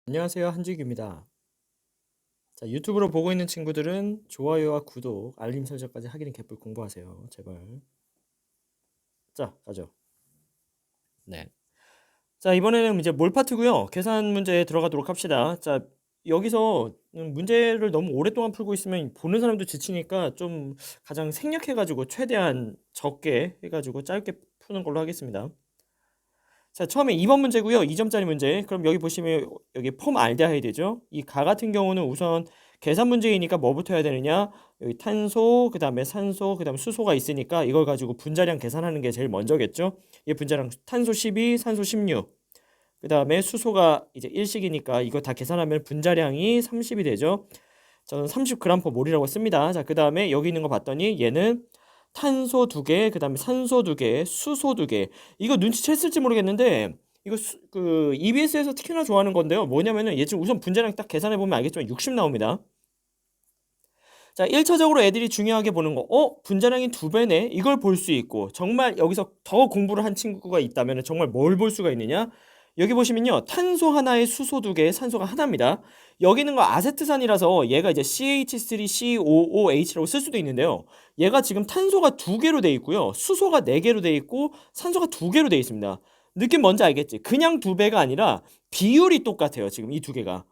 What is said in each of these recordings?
안녕하세요. 한주익입니다. 자, 유튜브로 보고 있는 친구들은 좋아요와 구독, 알림 설정까지 하기는 개뿔 공부하세요. 제발. 자, 가죠. 네. 자, 이번에는 이제 몰파트고요. 계산 문제에 들어가도록 합시다. 자, 여기서 문제를 너무 오랫동안 풀고 있으면 보는 사람도 지치니까 좀 가장 생략해가지고 최대한 적게 해가지고 짧게 푸는 걸로 하겠습니다. 자, 처음에 2번 문제고요. 2점짜리 문제. 그럼 여기 보시면 여기 폼알데하이드죠. 이 가 같은 경우는 우선 계산 문제이니까 뭐부터 해야 되느냐? 여기 탄소, 그다음에 산소, 그다음에 수소가 있으니까 이걸 가지고 분자량 계산하는 게 제일 먼저겠죠. 이 분자량 탄소 12, 산소 16. 그다음에 수소가 이제 1식이니까 이거 다 계산하면 분자량이 30이 되죠. 저는 30g/몰이라고 씁니다. 자, 그다음에 여기 있는 거 봤더니 얘는 탄소 2개, 그다음에 산소 2개, 수소 2개. 이거 눈치챘을지 모르겠는데 이거 그 EBS에서 특히나 좋아하는 건데요. 뭐냐면은 얘 지금 우선 분자량 딱 계산해 보면 알겠지만 60 나옵니다. 자, 1차적으로 애들이 중요하게 보는 거, 분자량이 2배네? 이걸 볼 수 있고, 정말 여기서 더 공부를 한 친구가 있다면 정말 뭘 볼 수가 있느냐? 여기 보시면요, 탄소 하나에 수소 2개, 산소가 하나입니다. 여기 있는 거 아세트산이라서 얘가 이제 CH3COOH라고 쓸 수도 있는데요. 얘가 지금 탄소가 2개로 돼 있고요, 수소가 4개로 돼 있고, 산소가 2개로 돼 있습니다. 느낌 뭔지 알겠지? 그냥 2배가 아니라 비율이 똑같아요, 지금 이 2개가.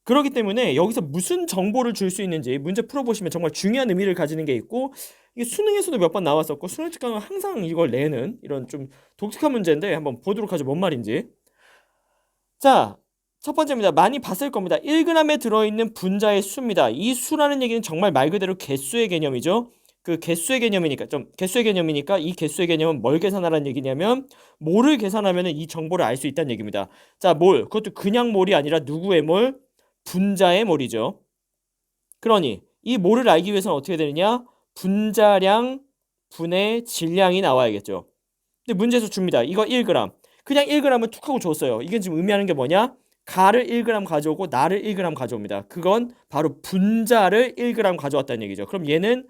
그렇기 때문에 여기서 무슨 정보를 줄 수 있는지 문제 풀어보시면 정말 중요한 의미를 가지는 게 있고, 이게 수능에서도 몇 번 나왔었고 수능 특강은 항상 이걸 내는 이런 좀 독특한 문제인데 한번 보도록 하죠. 뭔 말인지. 자, 첫 번째입니다. 많이 봤을 겁니다. 1g에 들어있는 분자의 수입니다. 이 수라는 얘기는 정말 말 그대로 개수의 개념이죠. 그 개수의 개념이니까 이 개수의 개념은 뭘 계산하라는 얘기냐면 몰을 계산하면 이 정보를 알 수 있다는 얘기입니다. 자, 몰, 그것도 그냥 몰이 아니라 누구의 몰? 분자의 몰이죠. 그러니 이 몰을 알기 위해서는 어떻게 되느냐? 분자량 분의 질량이 나와야겠죠. 근데 문제에서 줍니다. 이거 1g. 그냥 1g을 툭 하고 줬어요. 이게 지금 의미하는 게 뭐냐? 가를 1g 가져오고 나를 1g 가져옵니다. 그건 바로 분자를 1g 가져왔다는 얘기죠. 그럼 얘는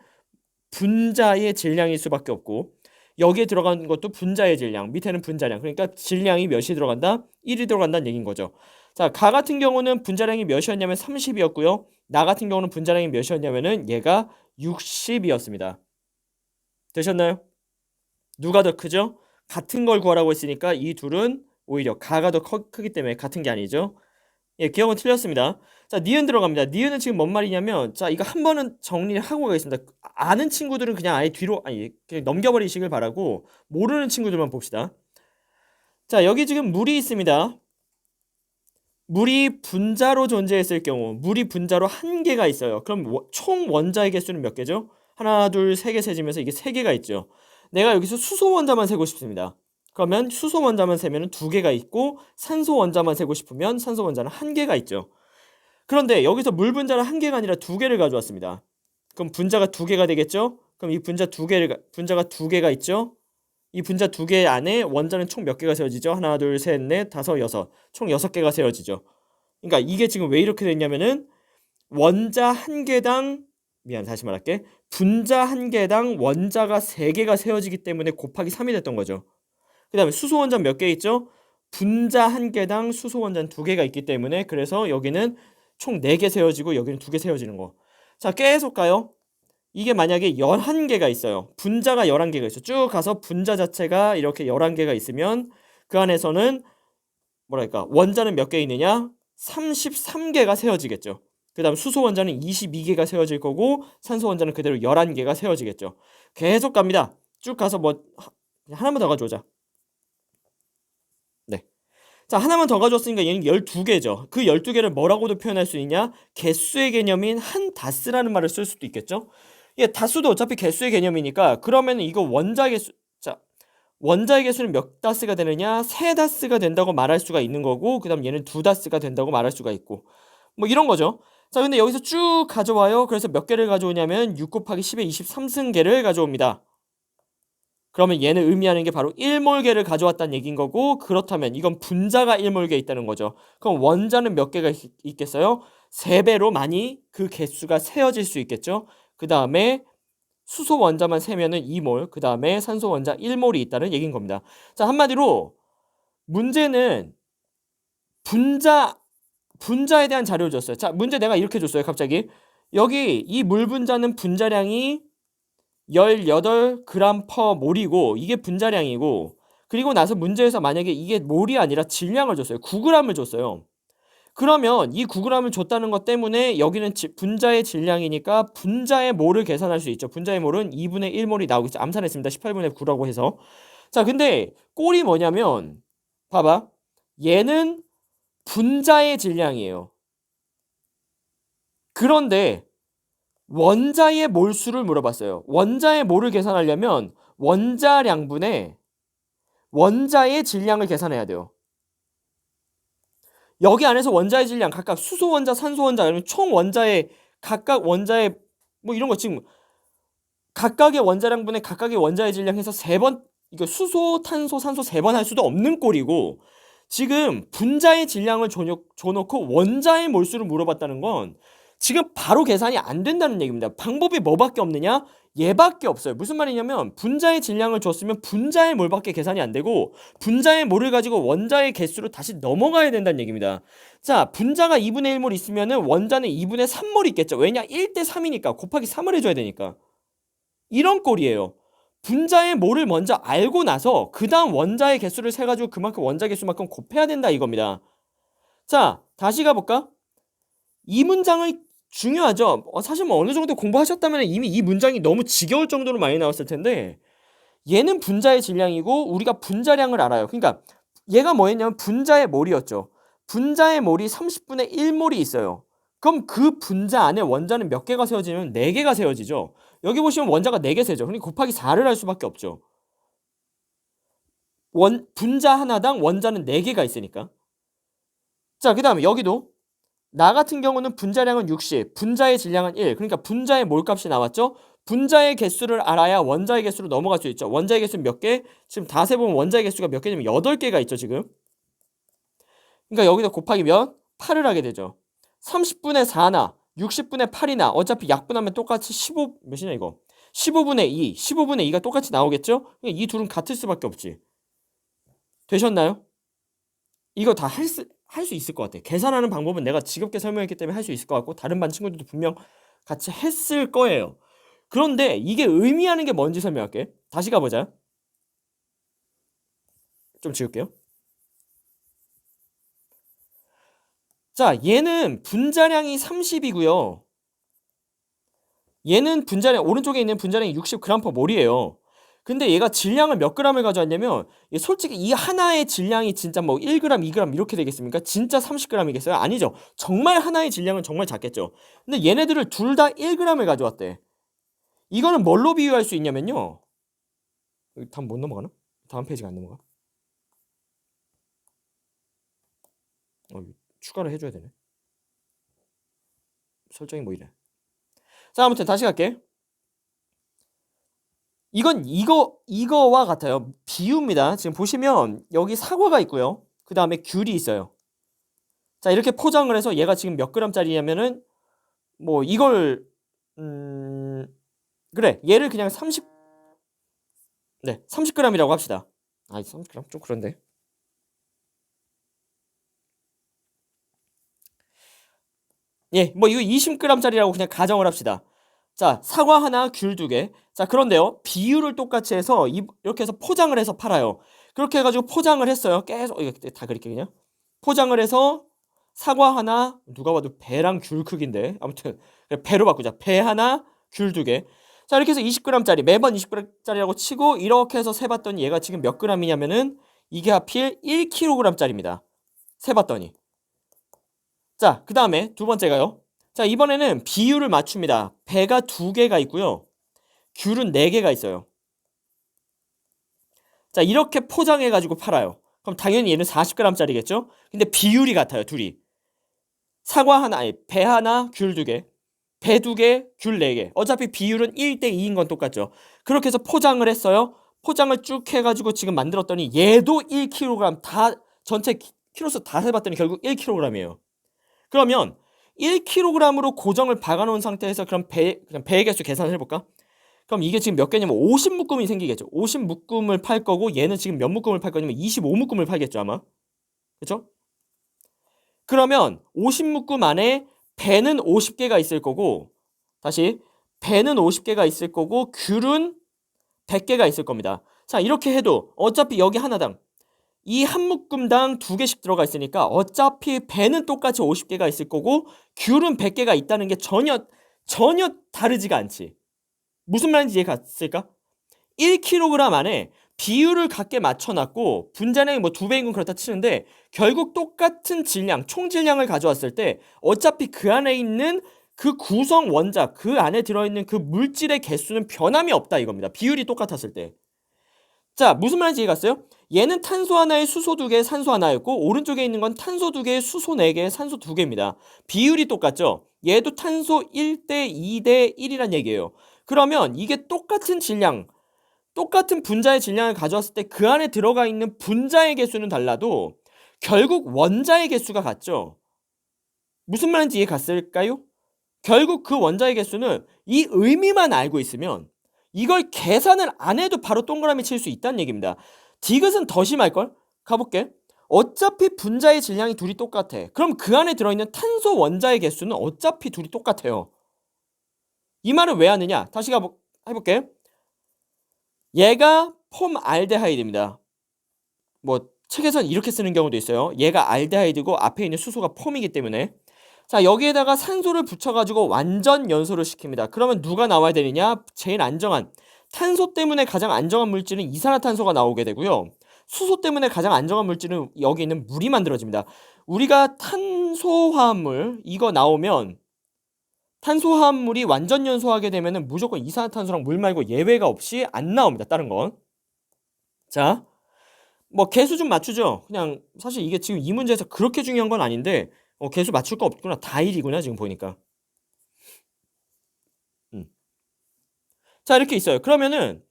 분자의 질량일 수밖에 없고, 여기에 들어간 것도 분자의 질량, 밑에는 분자량. 그러니까 질량이 몇이 들어간다? 1이 들어간다는 얘기인 거죠. 자, 가 같은 경우는 분자량이 몇이었냐면 30이었고요. 나 같은 경우는 분자량이 몇이었냐면은 얘가 60이었습니다. 되셨나요? 누가 더 크죠? 같은 걸 구하라고 했으니까 이 둘은 오히려 가가 더 크기 때문에 같은 게 아니죠. 예, 기억은 틀렸습니다. 자, 니은 들어갑니다. 니은은 지금 뭔 말이냐면, 자, 이거 한 번은 정리를 하고 가겠습니다. 아는 친구들은 그냥 아예 뒤로, 아니, 그냥 넘겨버리시길 바라고, 모르는 친구들만 봅시다. 자, 여기 지금 물이 있습니다. 물이 분자로 존재했을 경우, 물이 분자로 한 개가 있어요. 그럼 총 원자의 개수는 몇 개죠? 하나, 둘, 세 개 세지면서 이게 세 개가 있죠. 내가 여기서 수소 원자만 세고 싶습니다. 그러면 수소 원자만 세면 두 개가 있고, 산소 원자만 세고 싶으면 산소 원자는 한 개가 있죠. 그런데 여기서 물 분자는 한 개가 아니라 두 개를 가져왔습니다. 그럼 분자가 두 개가 되겠죠? 그럼 이 분자가 두 개가 있죠? 이 분자 두 개 안에 원자는 총 몇 개가 세워지죠? 하나, 둘, 셋, 넷, 다섯, 여섯. 총 6개가 세워지죠. 그러니까 이게 지금 왜 이렇게 됐냐면은 원자 한 개당, 다시 말할게. 분자 한 개당 원자가 3개가 세워지기 때문에 곱하기 3이 됐던 거죠. 그 다음에 수소 원자 몇 개 있죠? 분자 한 개당 수소 원자는 2개가 있기 때문에, 그래서 여기는 총 4개 세워지고 여기는 2개 세워지는 거. 자, 계속 가요. 이게 만약에 11개가 있어요. 분자가 11개가 있어. 쭉 가서 분자 자체가 이렇게 11개가 있으면 그 안에서는 뭐랄까, 원자는 몇 개 있느냐? 33개가 세워지겠죠. 그 다음 수소 원자는 22개가 세워질 거고, 산소 원자는 그대로 11개가 세워지겠죠. 계속 갑니다. 쭉 가서 뭐 하나만 더 가져오자. 네. 자, 하나만 더 가져왔으니까 얘는 12개죠. 그 12개를 뭐라고도 표현할 수 있냐? 개수의 개념인 한 다스라는 말을 쓸 수도 있겠죠. 예, 다수도 어차피 개수의 개념이니까, 그러면 이거 원자의 개수, 자, 원자의 개수는 몇 다스가 되느냐? 3다스가 된다고 말할 수가 있는 거고, 그 다음 얘는 2다스가 된다고 말할 수가 있고, 뭐 이런 거죠. 자, 근데 여기서 쭉 가져와요. 그래서 몇 개를 가져오냐면 6 곱하기 10의 23승계를 가져옵니다. 그러면 얘는 의미하는 게 바로 1몰계를 가져왔다는 얘기인 거고, 그렇다면 이건 분자가 1몰계 있다는 거죠. 그럼 원자는 몇 개가 있겠어요? 3배로 많이 그 개수가 세어질 수 있겠죠. 그 다음에 수소 원자만 세면은 2몰, 그 다음에 산소 원자 1몰이 있다는 얘기인 겁니다. 자, 한마디로 문제는 분자에 대한 자료를 줬어요. 자, 문제 내가 이렇게 줬어요. 갑자기 여기 이 물 분자는 분자량이 18g per 몰이고 이게 분자량이고, 그리고 나서 문제에서 만약에 이게 몰이 아니라 질량을 줬어요. 9g을 줬어요. 그러면 이 9g을 줬다는 것 때문에 여기는 분자의 질량이니까 분자의 몰을 계산할 수 있죠. 분자의 몰은 2분의 1몰이 나오겠죠. 암산했습니다. 18분의 9라고 해서. 자, 근데 꼴이 뭐냐면 봐봐. 얘는 분자의 질량이에요. 그런데 원자의 몰수를 물어봤어요. 원자의 몰을 계산하려면 원자량분의 원자의 질량을 계산해야 돼요. 여기 안에서 원자의 질량 각각 수소 원자, 산소 원자, 아니면 총 원자의 각각 원자의 뭐 이런 거 지금 각각의 원자량분의 각각의 원자의 질량 해서 3번, 이거 수소, 탄소, 산소 3번 할 수도 없는 꼴이고, 지금 분자의 질량을 줘놓고 원자의 몰수를 물어봤다는 건 지금 바로 계산이 안 된다는 얘기입니다. 방법이 뭐밖에 없느냐? 얘밖에 없어요. 무슨 말이냐면 분자의 질량을 줬으면 분자의 몰밖에 계산이 안 되고 분자의 몰을 가지고 원자의 개수로 다시 넘어가야 된다는 얘기입니다. 자, 분자가 2분의 1몰 있으면은 원자는 2분의 3몰 있겠죠. 왜냐? 1대 3이니까 곱하기 3을 해줘야 되니까. 이런 꼴이에요. 분자의 몰을 먼저 알고 나서 그 다음 원자의 개수를 세가지고 그만큼 원자 개수만큼 곱해야 된다 이겁니다. 자, 다시 가볼까? 이 문장을 중요하죠. 사실 뭐 어느 정도 공부하셨다면 이미 이 문장이 너무 지겨울 정도로 많이 나왔을 텐데, 얘는 분자의 질량이고 우리가 분자량을 알아요. 그러니까 얘가 뭐였냐면 분자의 몰이었죠. 분자의 몰이 30분의 1몰이 있어요. 그럼 그 분자 안에 원자는 몇 개가 세워지면 4개가 세워지죠. 여기 보시면 원자가 4개 세죠. 그러니까 곱하기 4를 할 수밖에 없죠. 분자 하나당 원자는 4개가 있으니까. 자, 그 다음에 여기도 나 같은 경우는 분자량은 60, 분자의 질량은 1. 그러니까 분자의 몰값이 나왔죠. 분자의 개수를 알아야 원자의 개수로 넘어갈 수 있죠. 원자의 개수는 몇 개? 지금 다 세보면 원자의 개수가 몇 개냐면 8개가 있죠, 지금. 그러니까 여기다 곱하기 몇? 8을 하게 되죠. 30분의 4나 60분의 8이나 어차피 약분하면 똑같이 15, 몇이냐 이거? 15분의 2, 15분의 2가 똑같이 나오겠죠? 그러니까 이 둘은 같을 수밖에 없지. 되셨나요? 이거 다 할 수 있을 것 같아. 계산하는 방법은 내가 지겹게 설명했기 때문에 할 수 있을 것 같고 다른 반 친구들도 분명 같이 했을 거예요. 그런데 이게 의미하는 게 뭔지 설명할게. 다시 가보자. 좀 지울게요. 자, 얘는 분자량이 30이고요. 얘는 분자량, 오른쪽에 있는 분자량이 60g/몰이에요. 근데 얘가 질량을 몇 g을 가져왔냐면, 솔직히 이 하나의 질량이 진짜 뭐 1g, 2g 이렇게 되겠습니까? 진짜 30g이겠어요? 아니죠. 정말 하나의 질량은 정말 작겠죠. 근데 얘네들을 둘 다 1g을 가져왔대. 이거는 뭘로 비유할 수 있냐면요. 다음 못 넘어가나? 다음 페이지가 안 넘어가? 추가를 해줘야 되네. 설정이 뭐 이래. 자, 아무튼 다시 갈게. 이건 이거와 같아요. 비유입니다. 지금 보시면 여기 사과가 있고요. 그 다음에 귤이 있어요. 자, 이렇게 포장을 해서 얘가 지금 몇 g짜리냐면은 뭐 이걸 그래, 얘를 그냥 30g이라고 합시다. 30g 좀 그런데. 예, 뭐 이거 20g짜리라고 그냥 가정을 합시다. 자, 사과 하나, 귤 2개. 자, 그런데요, 비율을 똑같이 해서 이렇게 해서 포장을 해서 팔아요. 그렇게 해가지고 포장을 했어요. 계속 이거 다 그릴게 그냥. 포장을 해서 사과 하나, 누가 봐도 배랑 귤 크기인데 아무튼 배로 바꾸자. 배 하나, 귤 2개. 자, 이렇게 해서 20g짜리 매번 20g짜리라고 치고 이렇게 해서 세봤더니 얘가 지금 몇 g이냐면은 이게 하필 1kg짜리입니다. 세봤더니. 자, 그 다음에 두 번째가요. 자, 이번에는 비율을 맞춥니다. 배가 2개가 있고요. 귤은 4개가 있어요. 자, 이렇게 포장해가지고 팔아요. 그럼 당연히 얘는 40g짜리겠죠? 근데 비율이 같아요, 둘이. 사과 하나, 아니, 배 하나, 귤 2개. 배 2개, 귤 4개. 어차피 비율은 1대2인 건 똑같죠. 그렇게 해서 포장을 했어요. 포장을 쭉 해가지고 지금 만들었더니 얘도 1kg 다, 전체 키로수 다 해봤더니 결국 1kg이에요. 그러면 1kg으로 고정을 박아놓은 상태에서 그럼 그냥 배의 개수 계산을 해볼까? 그럼 이게 지금 몇 개냐면 50묶음이 생기겠죠. 50묶음을 팔 거고 얘는 지금 몇 묶음을 팔 거냐면 25묶음을 팔겠죠 아마. 그쵸? 그러면 50묶음 안에 배는 50개가 있을 거고, 다시 배는 50개가 있을 거고 귤은 100개가 있을 겁니다. 자, 이렇게 해도 어차피 여기 하나당 이 한 묶음당 2개씩 들어가 있으니까 어차피 배는 똑같이 50개가 있을 거고 귤은 100개가 있다는 게 전혀 다르지가 않지. 무슨 말인지 이해 갔을까? 1kg 안에 비율을 같게 맞춰놨고 분자량이 뭐 2배인 건 그렇다 치는데 결국 똑같은 질량, 총 질량을 가져왔을 때 어차피 그 안에 있는 그 구성 원자, 그 안에 들어있는 그 물질의 개수는 변함이 없다 이겁니다. 비율이 똑같았을 때. 자, 무슨 말인지 이해갔어요? 얘는 탄소 하나에 수소 2개, 산소 하나였고 오른쪽에 있는 건 탄소 2개, 수소 4개, 산소 2개입니다. 비율이 똑같죠? 얘도 탄소 1대 2대 1이란 얘기예요. 그러면 이게 똑같은 질량, 똑같은 분자의 질량을 가져왔을 때 그 안에 들어가 있는 분자의 개수는 달라도 결국 원자의 개수가 같죠? 무슨 말인지 이해 갔을까요? 결국 그 원자의 개수는 이 의미만 알고 있으면 이걸 계산을 안 해도 바로 동그라미 칠 수 있다는 얘기입니다. 디귿은 더 심할걸? 가볼게. 어차피 분자의 질량이 둘이 똑같아. 그럼 그 안에 들어있는 탄소 원자의 개수는 어차피 둘이 똑같아요. 이 말은 왜 하느냐? 다시 해볼게. 얘가 폼알데하이드입니다. 뭐 책에선 이렇게 쓰는 경우도 있어요. 얘가 알데하이드고 앞에 있는 수소가 폼이기 때문에. 자, 여기에다가 산소를 붙여가지고 완전 연소를 시킵니다. 그러면 누가 나와야 되느냐? 제일 안정한, 탄소 때문에 가장 안정한 물질은 이산화탄소가 나오게 되고요. 수소 때문에 가장 안정한 물질은 여기 있는 물이 만들어집니다. 우리가 탄소화합물 이거 나오면 탄소화합물이 완전 연소하게 되면 무조건 이산화탄소랑 물 말고 예외가 없이 안 나옵니다. 다른 건. 자, 뭐 개수 좀 맞추죠. 그냥 사실 이게 지금 이 문제에서 그렇게 중요한 건 아닌데 개수 맞출 거 없구나. 다 1이구나 지금 보니까. 자, 이렇게 있어요. 그러면은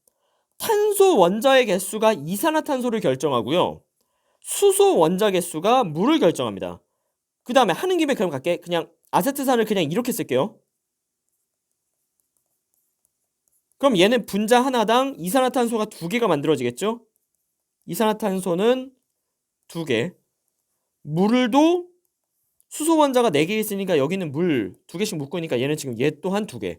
탄소 원자의 개수가 이산화탄소를 결정하고요. 수소 원자 개수가 물을 결정합니다. 그 다음에 하는 김에 그럼 갈게. 그냥 아세트산을 그냥 이렇게 쓸게요. 그럼 얘는 분자 하나당 이산화탄소가 2개가 만들어지겠죠? 이산화탄소는 2개. 물도 수소 원자가 4개 있으니까 여기는 물 2개씩 묶으니까 얘는 지금 얘 또한 2개.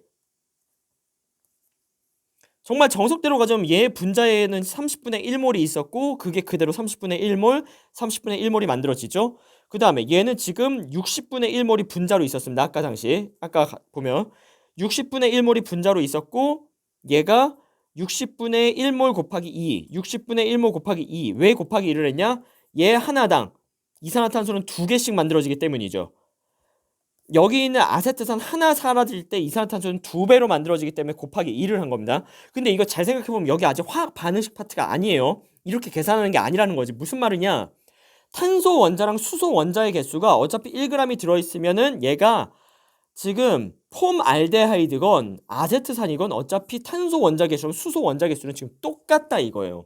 정말 정석대로 가자면 얘 분자에는 30분의 1몰이 있었고 그게 그대로 30분의 1몰, 30분의 1몰이 만들어지죠. 그 다음에 얘는 지금 60분의 1몰이 분자로 있었습니다. 아까 당시. 아까 보면 60분의 1몰이 분자로 있었고 얘가 60분의 1몰 곱하기 2, 60분의 1몰 곱하기 2. 왜 곱하기 2를 했냐? 얘 하나당 이산화탄소는 2개씩 만들어지기 때문이죠. 여기 있는 아세트산 하나 사라질 때 이산화탄소는 2배로 만들어지기 때문에 곱하기 2를 한 겁니다. 근데 이거 잘 생각해보면 여기 아직 화학 반응식 파트가 아니에요. 이렇게 계산하는 게 아니라는 거지. 무슨 말이냐? 탄소 원자랑 수소 원자의 개수가 어차피 1g이 들어있으면은 얘가 지금 폼알데하이드건 아세트산이건 어차피 탄소 원자 개수랑 수소 원자 개수는 지금 똑같다 이거예요.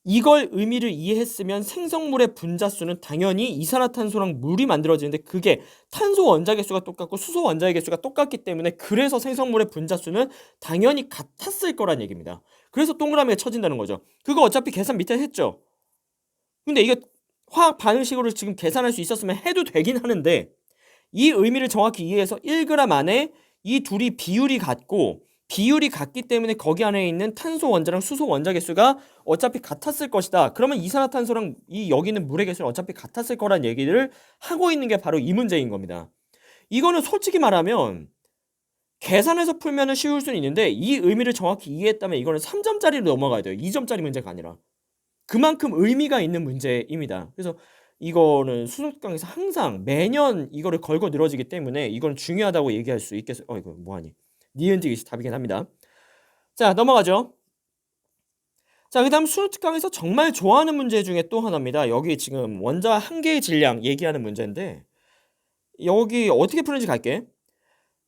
이걸 의미를 이해했으면 생성물의 분자수는 당연히 이산화탄소랑 물이 만들어지는데 그게 탄소 원자 개수가 똑같고 수소 원자의 개수가 똑같기 때문에 그래서 생성물의 분자수는 당연히 같았을 거란 얘기입니다. 그래서 동그라미가 쳐진다는 거죠. 그거 어차피 계산 밑에 했죠. 근데 이게 화학 반응식으로 지금 계산할 수 있었으면 해도 되긴 하는데 이 의미를 정확히 이해해서 1g 안에 이 둘이 비율이 같기 때문에 거기 안에 있는 탄소 원자랑 수소 원자 개수가 어차피 같았을 것이다. 그러면 이산화탄소랑 이 여기 있는 물의 개수는 어차피 같았을 거란 얘기를 하고 있는 게 바로 이 문제인 겁니다. 이거는 솔직히 말하면 계산해서 풀면은 쉬울 수는 있는데 이 의미를 정확히 이해했다면 이거는 3점짜리로 넘어가야 돼요. 2점짜리 문제가 아니라. 그만큼 의미가 있는 문제입니다. 그래서 이거는 수능 강에서 항상 매년 이거를 걸고 늘어지기 때문에 이건 중요하다고 얘기할 수 있겠어요. 이거 뭐하니? 니은지 이것이 답이긴 합니다. 자, 넘어가죠. 자, 그 다음 수능 특강에서 정말 좋아하는 문제 중에 또 하나입니다. 여기 지금 원자 한 개의 질량 얘기하는 문제인데 여기 어떻게 푸는지 갈게.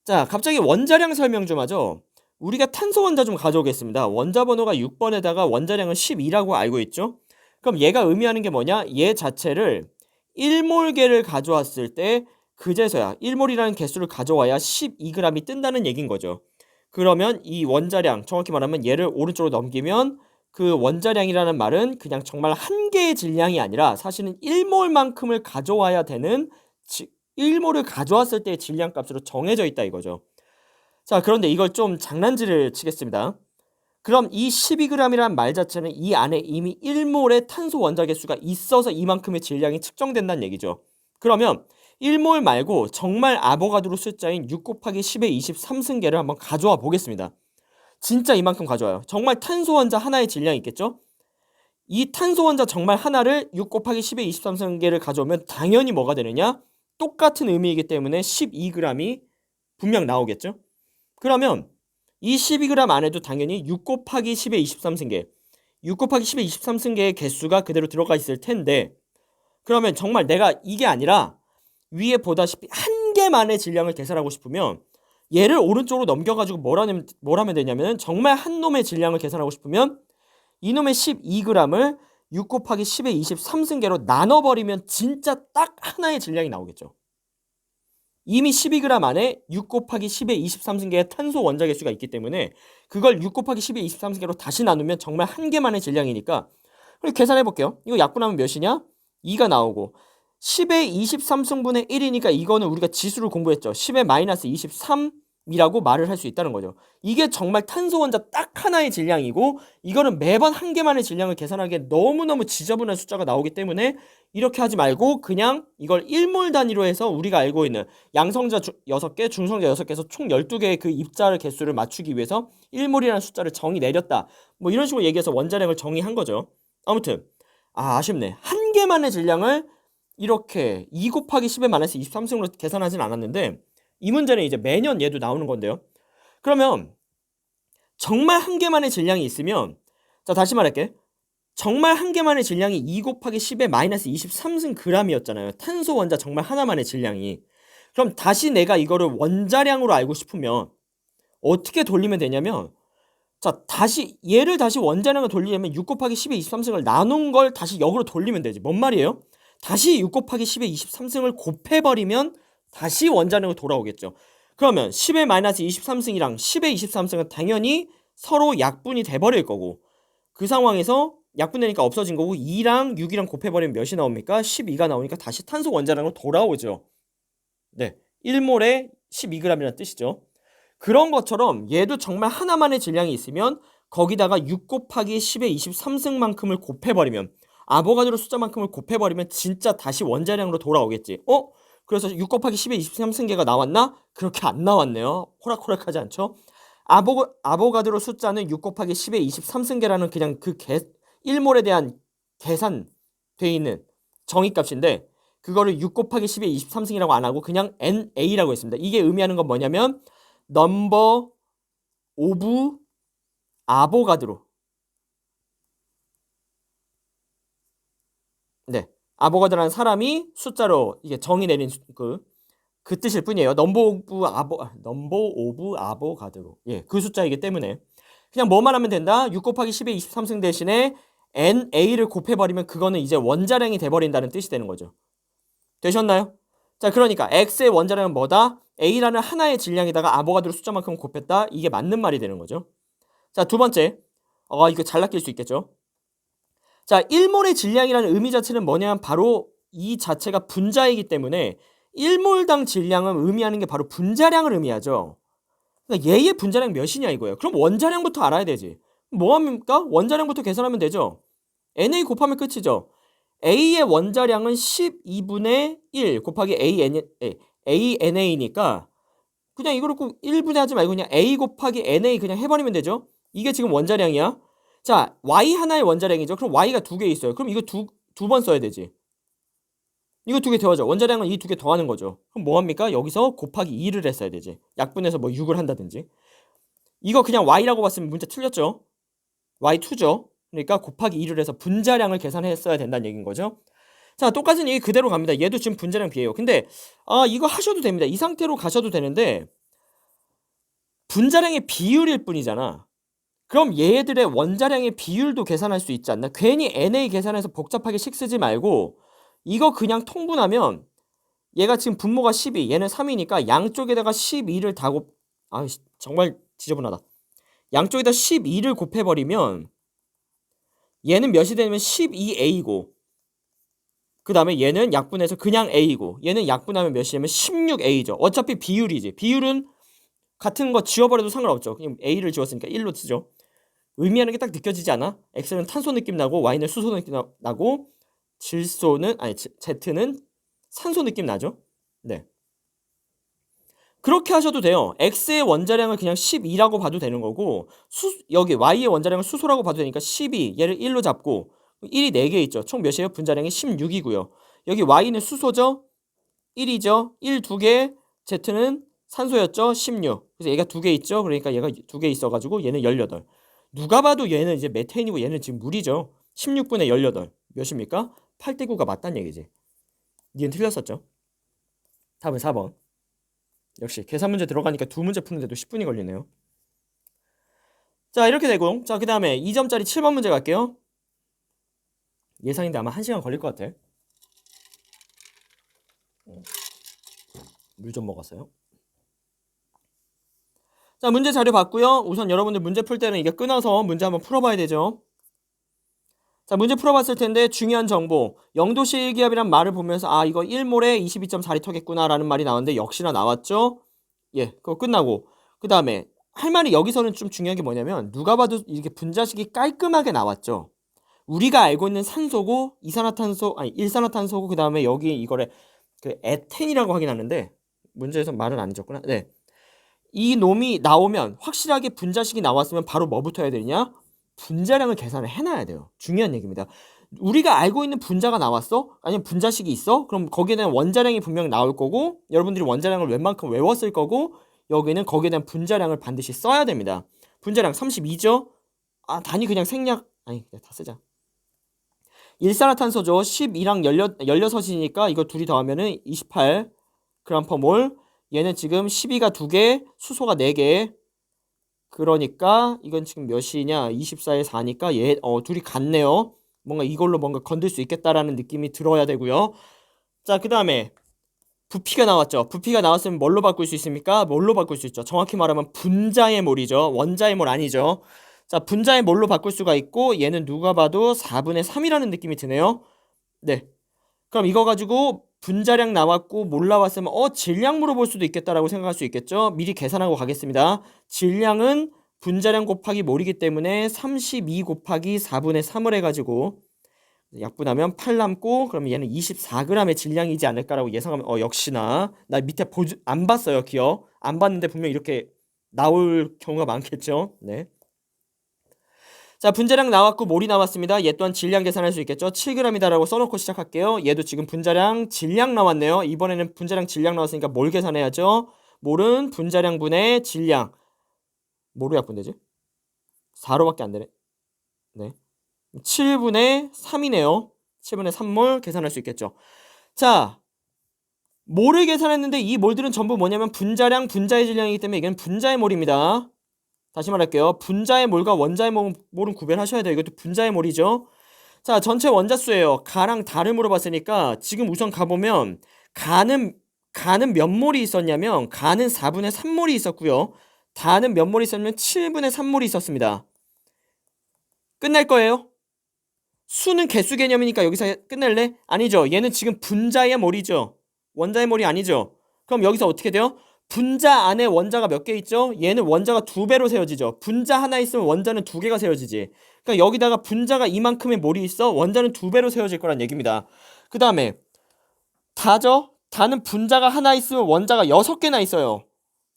자, 갑자기 원자량 설명 좀 하죠. 우리가 탄소 원자 좀 가져오겠습니다. 원자 번호가 6번에다가 원자량은 12라고 알고 있죠. 그럼 얘가 의미하는 게 뭐냐? 얘 자체를 1몰계를 가져왔을 때 그제서야 1몰이라는 개수를 가져와야 12g이 뜬다는 얘기인 거죠. 그러면 이 원자량 정확히 말하면 얘를 오른쪽으로 넘기면 그 원자량이라는 말은 그냥 정말 한 개의 질량이 아니라 사실은 1몰만큼을 가져와야 되는 1몰을 가져왔을 때의 질량값으로 정해져 있다 이거죠. 자, 그런데 이걸 좀 장난질을 치겠습니다. 그럼 이 12g이라는 말 자체는 이 안에 이미 1몰의 탄소 원자 개수가 있어서 이만큼의 질량이 측정된다는 얘기죠. 그러면 1몰 말고 정말 아보가드로 숫자인 6 곱하기 10의 23승계를 한번 가져와 보겠습니다. 진짜 이만큼 가져와요. 정말 탄소 원자 하나의 질량이 있겠죠? 이 탄소 원자 정말 하나를 6 곱하기 10의 23승계를 가져오면 당연히 뭐가 되느냐? 똑같은 의미이기 때문에 12g이 분명 나오겠죠? 그러면 이 12g 안에도 당연히 6 곱하기 10의 23승계 6 곱하기 10의 23승계의 개수가 그대로 들어가 있을 텐데, 그러면 정말 내가 이게 아니라 위에 보다시피 한 개만의 질량을 계산하고 싶으면 얘를 오른쪽으로 넘겨가지고 뭘 하면 되냐면, 정말 한 놈의 질량을 계산하고 싶으면 이놈의 12g을 6 곱하기 10의 23승계로 나눠버리면 진짜 딱 하나의 질량이 나오겠죠. 이미 12g 안에 6 곱하기 10의 23승계의 탄소 원자 개수가 있기 때문에 그걸 6 곱하기 10의 23승계로 다시 나누면 정말 한 개만의 질량이니까, 그리고 계산해 볼게요. 이거 약분하면 몇이냐? 2가 나오고 10의 23승분의 1이니까 이거는 우리가 지수를 공부했죠. 10의 마이너스 23이라고 말을 할 수 있다는 거죠. 이게 정말 탄소 원자 딱 하나의 질량이고, 이거는 매번 한 개만의 질량을 계산하기에 너무너무 지저분한 숫자가 나오기 때문에 이렇게 하지 말고 그냥 이걸 1몰 단위로 해서 우리가 알고 있는 양성자 6개, 중성자 6개에서 총 12개의 그 입자 개수를 맞추기 위해서 1몰이라는 숫자를 정의 내렸다. 뭐 이런 식으로 얘기해서 원자량을 정의한 거죠. 아무튼 아쉽네. 한 개만의 질량을 이렇게 2 곱하기 10의 마이너스 23승으로 계산하진 않았는데, 이 문제는 이제 매년 얘도 나오는 건데요. 그러면 정말 한 개만의 질량이 있으면, 자 다시 말할게. 정말 한 개만의 질량이 2 곱하기 10의 마이너스 23승 g이었잖아요. 탄소 원자 정말 하나만의 질량이. 그럼 다시 내가 이거를 원자량으로 알고 싶으면 어떻게 돌리면 되냐면, 자 다시 얘를 다시 원자량을 돌리려면 6 곱하기 10의 23승을 나눈 걸 다시 역으로 돌리면 되지. 뭔 말이에요? 다시 6 곱하기 10의 23승을 곱해버리면 다시 원자량으로 돌아오겠죠. 그러면 10의 마이너스 23승이랑 10의 23승은 당연히 서로 약분이 돼버릴 거고, 그 상황에서 약분되니까 없어진 거고, 2랑 6이랑 곱해버리면 몇이 나옵니까? 12가 나오니까 다시 탄소 원자량으로 돌아오죠. 네, 1몰에 12g이라는 뜻이죠. 그런 것처럼 얘도 정말 하나만의 질량이 있으면 거기다가 6 곱하기 10의 23승만큼을 곱해버리면, 아보가드로 숫자만큼을 곱해버리면 진짜 다시 원자량으로 돌아오겠지. 그래서 6 곱하기 10의 23승계가 나왔나? 그렇게 안 나왔네요. 호락호락하지 않죠? 아보가드로 숫자는 6 곱하기 10의 23승계라는 그냥 그 1몰에 대한 계산돼 있는 정의값인데, 그거를 6 곱하기 10의 23승이라고 안 하고 그냥 NA라고 했습니다. 이게 의미하는 건 뭐냐면 넘버 오브 아보가드로. 네, 아보가드라는 사람이 숫자로 이게 정의 내린 그 뜻일 뿐이에요. 넘버 오브 아보가드로. 예, 그 숫자이기 때문에 그냥 뭐만 하면 된다. 6 곱하기 10의 23승 대신에 NA를 곱해버리면 그거는 이제 원자량이 돼버린다는 뜻이 되는 거죠. 되셨나요? 자, 그러니까 X의 원자량은 뭐다? A라는 하나의 질량에다가 아보가드로 숫자만큼 곱했다. 이게 맞는 말이 되는 거죠. 자, 두 번째. 이거 잘 낚일 수 있겠죠? 자, 1몰의 질량이라는 의미 자체는 뭐냐면 바로 이 자체가 분자이기 때문에 1몰당 질량은 의미하는 게 바로 분자량을 의미하죠. 그러니까 얘의 분자량 몇이냐 이거예요. 그럼 원자량부터 알아야 되지. 뭐합니까? 원자량부터 계산하면 되죠. NA 곱하면 끝이죠. A의 원자량은 12분의 1 곱하기 ANA니까 그냥 이거를 꼭 1분의 하지 말고 그냥 A 곱하기 NA 그냥 해버리면 되죠. 이게 지금 원자량이야. 자, Y 하나의 원자량이죠. 그럼 Y가 2개 있어요. 그럼 이거 두 번 써야 되지. 이거 2개 더하죠. 원자량은 이 2개 더하는 거죠. 그럼 뭐합니까? 여기서 곱하기 2를 했어야 되지. 약분해서 뭐 6을 한다든지. 이거 그냥 Y라고 봤으면 문제 틀렸죠. Y2죠. 그러니까 곱하기 2를 해서 분자량을 계산했어야 된다는 얘기인 거죠. 자, 똑같은 얘기 그대로 갑니다. 얘도 지금 분자량 비예요. 근데 이거 하셔도 됩니다. 이 상태로 가셔도 되는데 분자량의 비율일 뿐이잖아. 그럼 얘들의 원자량의 비율도 계산할 수 있지 않나? 괜히 NA 계산해서 복잡하게 식 쓰지 말고 이거 그냥 통분하면 얘가 지금 분모가 12, 얘는 3이니까 양쪽에다가 12를 다 정말 지저분하다. 양쪽에다 12를 곱해버리면 얘는 몇이 되면 12a고 그 다음에 얘는 약분해서 그냥 a고 얘는 약분하면 몇이 되면 16a죠. 어차피 비율이지. 비율은 같은 거 지워버려도 상관없죠. 그냥 a를 지웠으니까 1로 쓰죠. 의미하는 게 딱 느껴지지 않아? x는 탄소 느낌 나고 y는 수소 느낌 나고 z는 산소 느낌 나죠. 네. 그렇게 하셔도 돼요. x의 원자량을 그냥 12라고 봐도 되는 거고 여기 y의 원자량을 수소라고 봐도 되니까 12 얘를 1로 잡고 1이 4개 있죠. 총 몇이에요? 분자량이 16이고요. 여기 y는 수소죠. 1이죠. 1 2개, z는 산소였죠. 16. 그래서 얘가 2개 있죠. 그러니까 얘가 2개 있어가지고 얘는 18. 누가 봐도 얘는 이제 메테인이고 얘는 지금 물이죠. 16분의 18. 몇입니까? 8대 9가 맞단 얘기지. 니은 틀렸었죠. 답은 4번. 역시 계산 문제 들어가니까 두 문제 푸는데도 10분이 걸리네요. 자, 이렇게 되고 자, 그 다음에 2점짜리 7번 문제 갈게요. 예상인데 아마 1시간 걸릴 것 같아. 물 좀 먹었어요. 자, 문제 자료 봤고요. 우선 여러분들 문제 풀 때는 이게 끊어서 문제 한번 풀어봐야 되죠. 자, 문제 풀어봤을 텐데 중요한 정보 0도씨 일기압이란 말을 보면서 아 이거 1몰에 22.4리터겠구나 라는 말이 나왔는데 역시나 나왔죠. 예, 그거 끝나고 그 다음에 할 말이 여기서는 좀 중요한 게 뭐냐면 누가 봐도 이렇게 분자식이 깔끔하게 나왔죠. 우리가 알고 있는 산소고 일산화탄소고 그 다음에 여기 이거를 그 에텐이라고 하긴 하는데 문제에서 말은 안 해줬구나. 네. 이 놈이 나오면 확실하게 분자식이 나왔으면 바로 뭐부터 해야 되냐? 분자량을 계산을 해놔야 돼요. 중요한 얘기입니다. 우리가 알고 있는 분자가 나왔어? 아니면 분자식이 있어? 그럼 거기에 대한 원자량이 분명히 나올 거고 여러분들이 원자량을 웬만큼 외웠을 거고 여기는 거기에 대한 분자량을 반드시 써야 됩니다. 분자량 32죠? 아 단위 그냥 생략 아니 그냥 다 쓰자. 일산화탄소죠. 12랑 16이니까 이거 둘이 더하면은 28g/몰. 얘는 지금 12가 2개, 수소가 4개. 그러니까 이건 지금 몇이냐? 24에 4니까 얘 둘이 같네요. 뭔가 이걸로 뭔가 건들 수 있겠다라는 느낌이 들어야 되고요. 자, 그다음에 부피가 나왔죠. 부피가 나왔으면 뭘로 바꿀 수 있습니까? 뭘로 바꿀 수 있죠? 정확히 말하면 분자의 몰이죠. 원자의 몰 아니죠. 자, 분자의 몰로 바꿀 수가 있고 얘는 누가 봐도 4분의 3이라는 느낌이 드네요. 네. 그럼 이거 가지고 분자량 나왔고 몰 나왔으면 질량 물어볼 수도 있겠다라고 생각할 수 있겠죠. 미리 계산하고 가겠습니다. 질량은 분자량 곱하기 몰이기 때문에 32 곱하기 4분의 3을 해가지고 약분하면 8 남고 그러면 얘는 24g의 질량이지 않을까라고 예상하면 역시나 나 밑에 안 봤어요. 기억 안 봤는데 분명 이렇게 나올 경우가 많겠죠. 네. 자, 분자량 나왔고 몰이 나왔습니다. 얘 또한 질량 계산할 수 있겠죠. 7g이다라고 써놓고 시작할게요. 얘도 지금 분자량 질량 나왔네요. 이번에는 분자량 질량 나왔으니까 몰 계산해야죠. 몰은 분자량 분의 질량. 뭐로 약분되지? 4로밖에 안 되네. 네. 7분의 3이네요. 7분의 3몰 계산할 수 있겠죠. 자, 몰을 계산했는데 이 몰들은 전부 뭐냐면 분자량, 분자의 질량이기 때문에 이건 분자의 몰입니다. 다시 말할게요. 분자의 몰과 원자의 몰은 구별하셔야 돼요. 이것도 분자의 몰이죠. 자, 전체 원자수예요. 가랑 다를 물어봤으니까 지금 우선 가보면 가는 몇 몰이 있었냐면 가는 4분의 3몰이 있었고요. 다는 몇 몰이 있었냐면 7분의 3몰이 있었습니다. 끝낼 거예요. 수는 개수 개념이니까 여기서 끝낼래? 아니죠. 얘는 지금 분자의 몰이죠. 원자의 몰이 아니죠. 그럼 여기서 어떻게 돼요? 분자 안에 원자가 몇 개 있죠? 얘는 원자가 2배로 세워지죠. 분자 하나 있으면 원자는 2개가 세워지지. 그러니까 여기다가 분자가 이만큼의 몰이 있어. 원자는 2배로 세워질 거란 얘기입니다. 그 다음에 다죠? 다는 분자가 하나 있으면 원자가 6개나 있어요.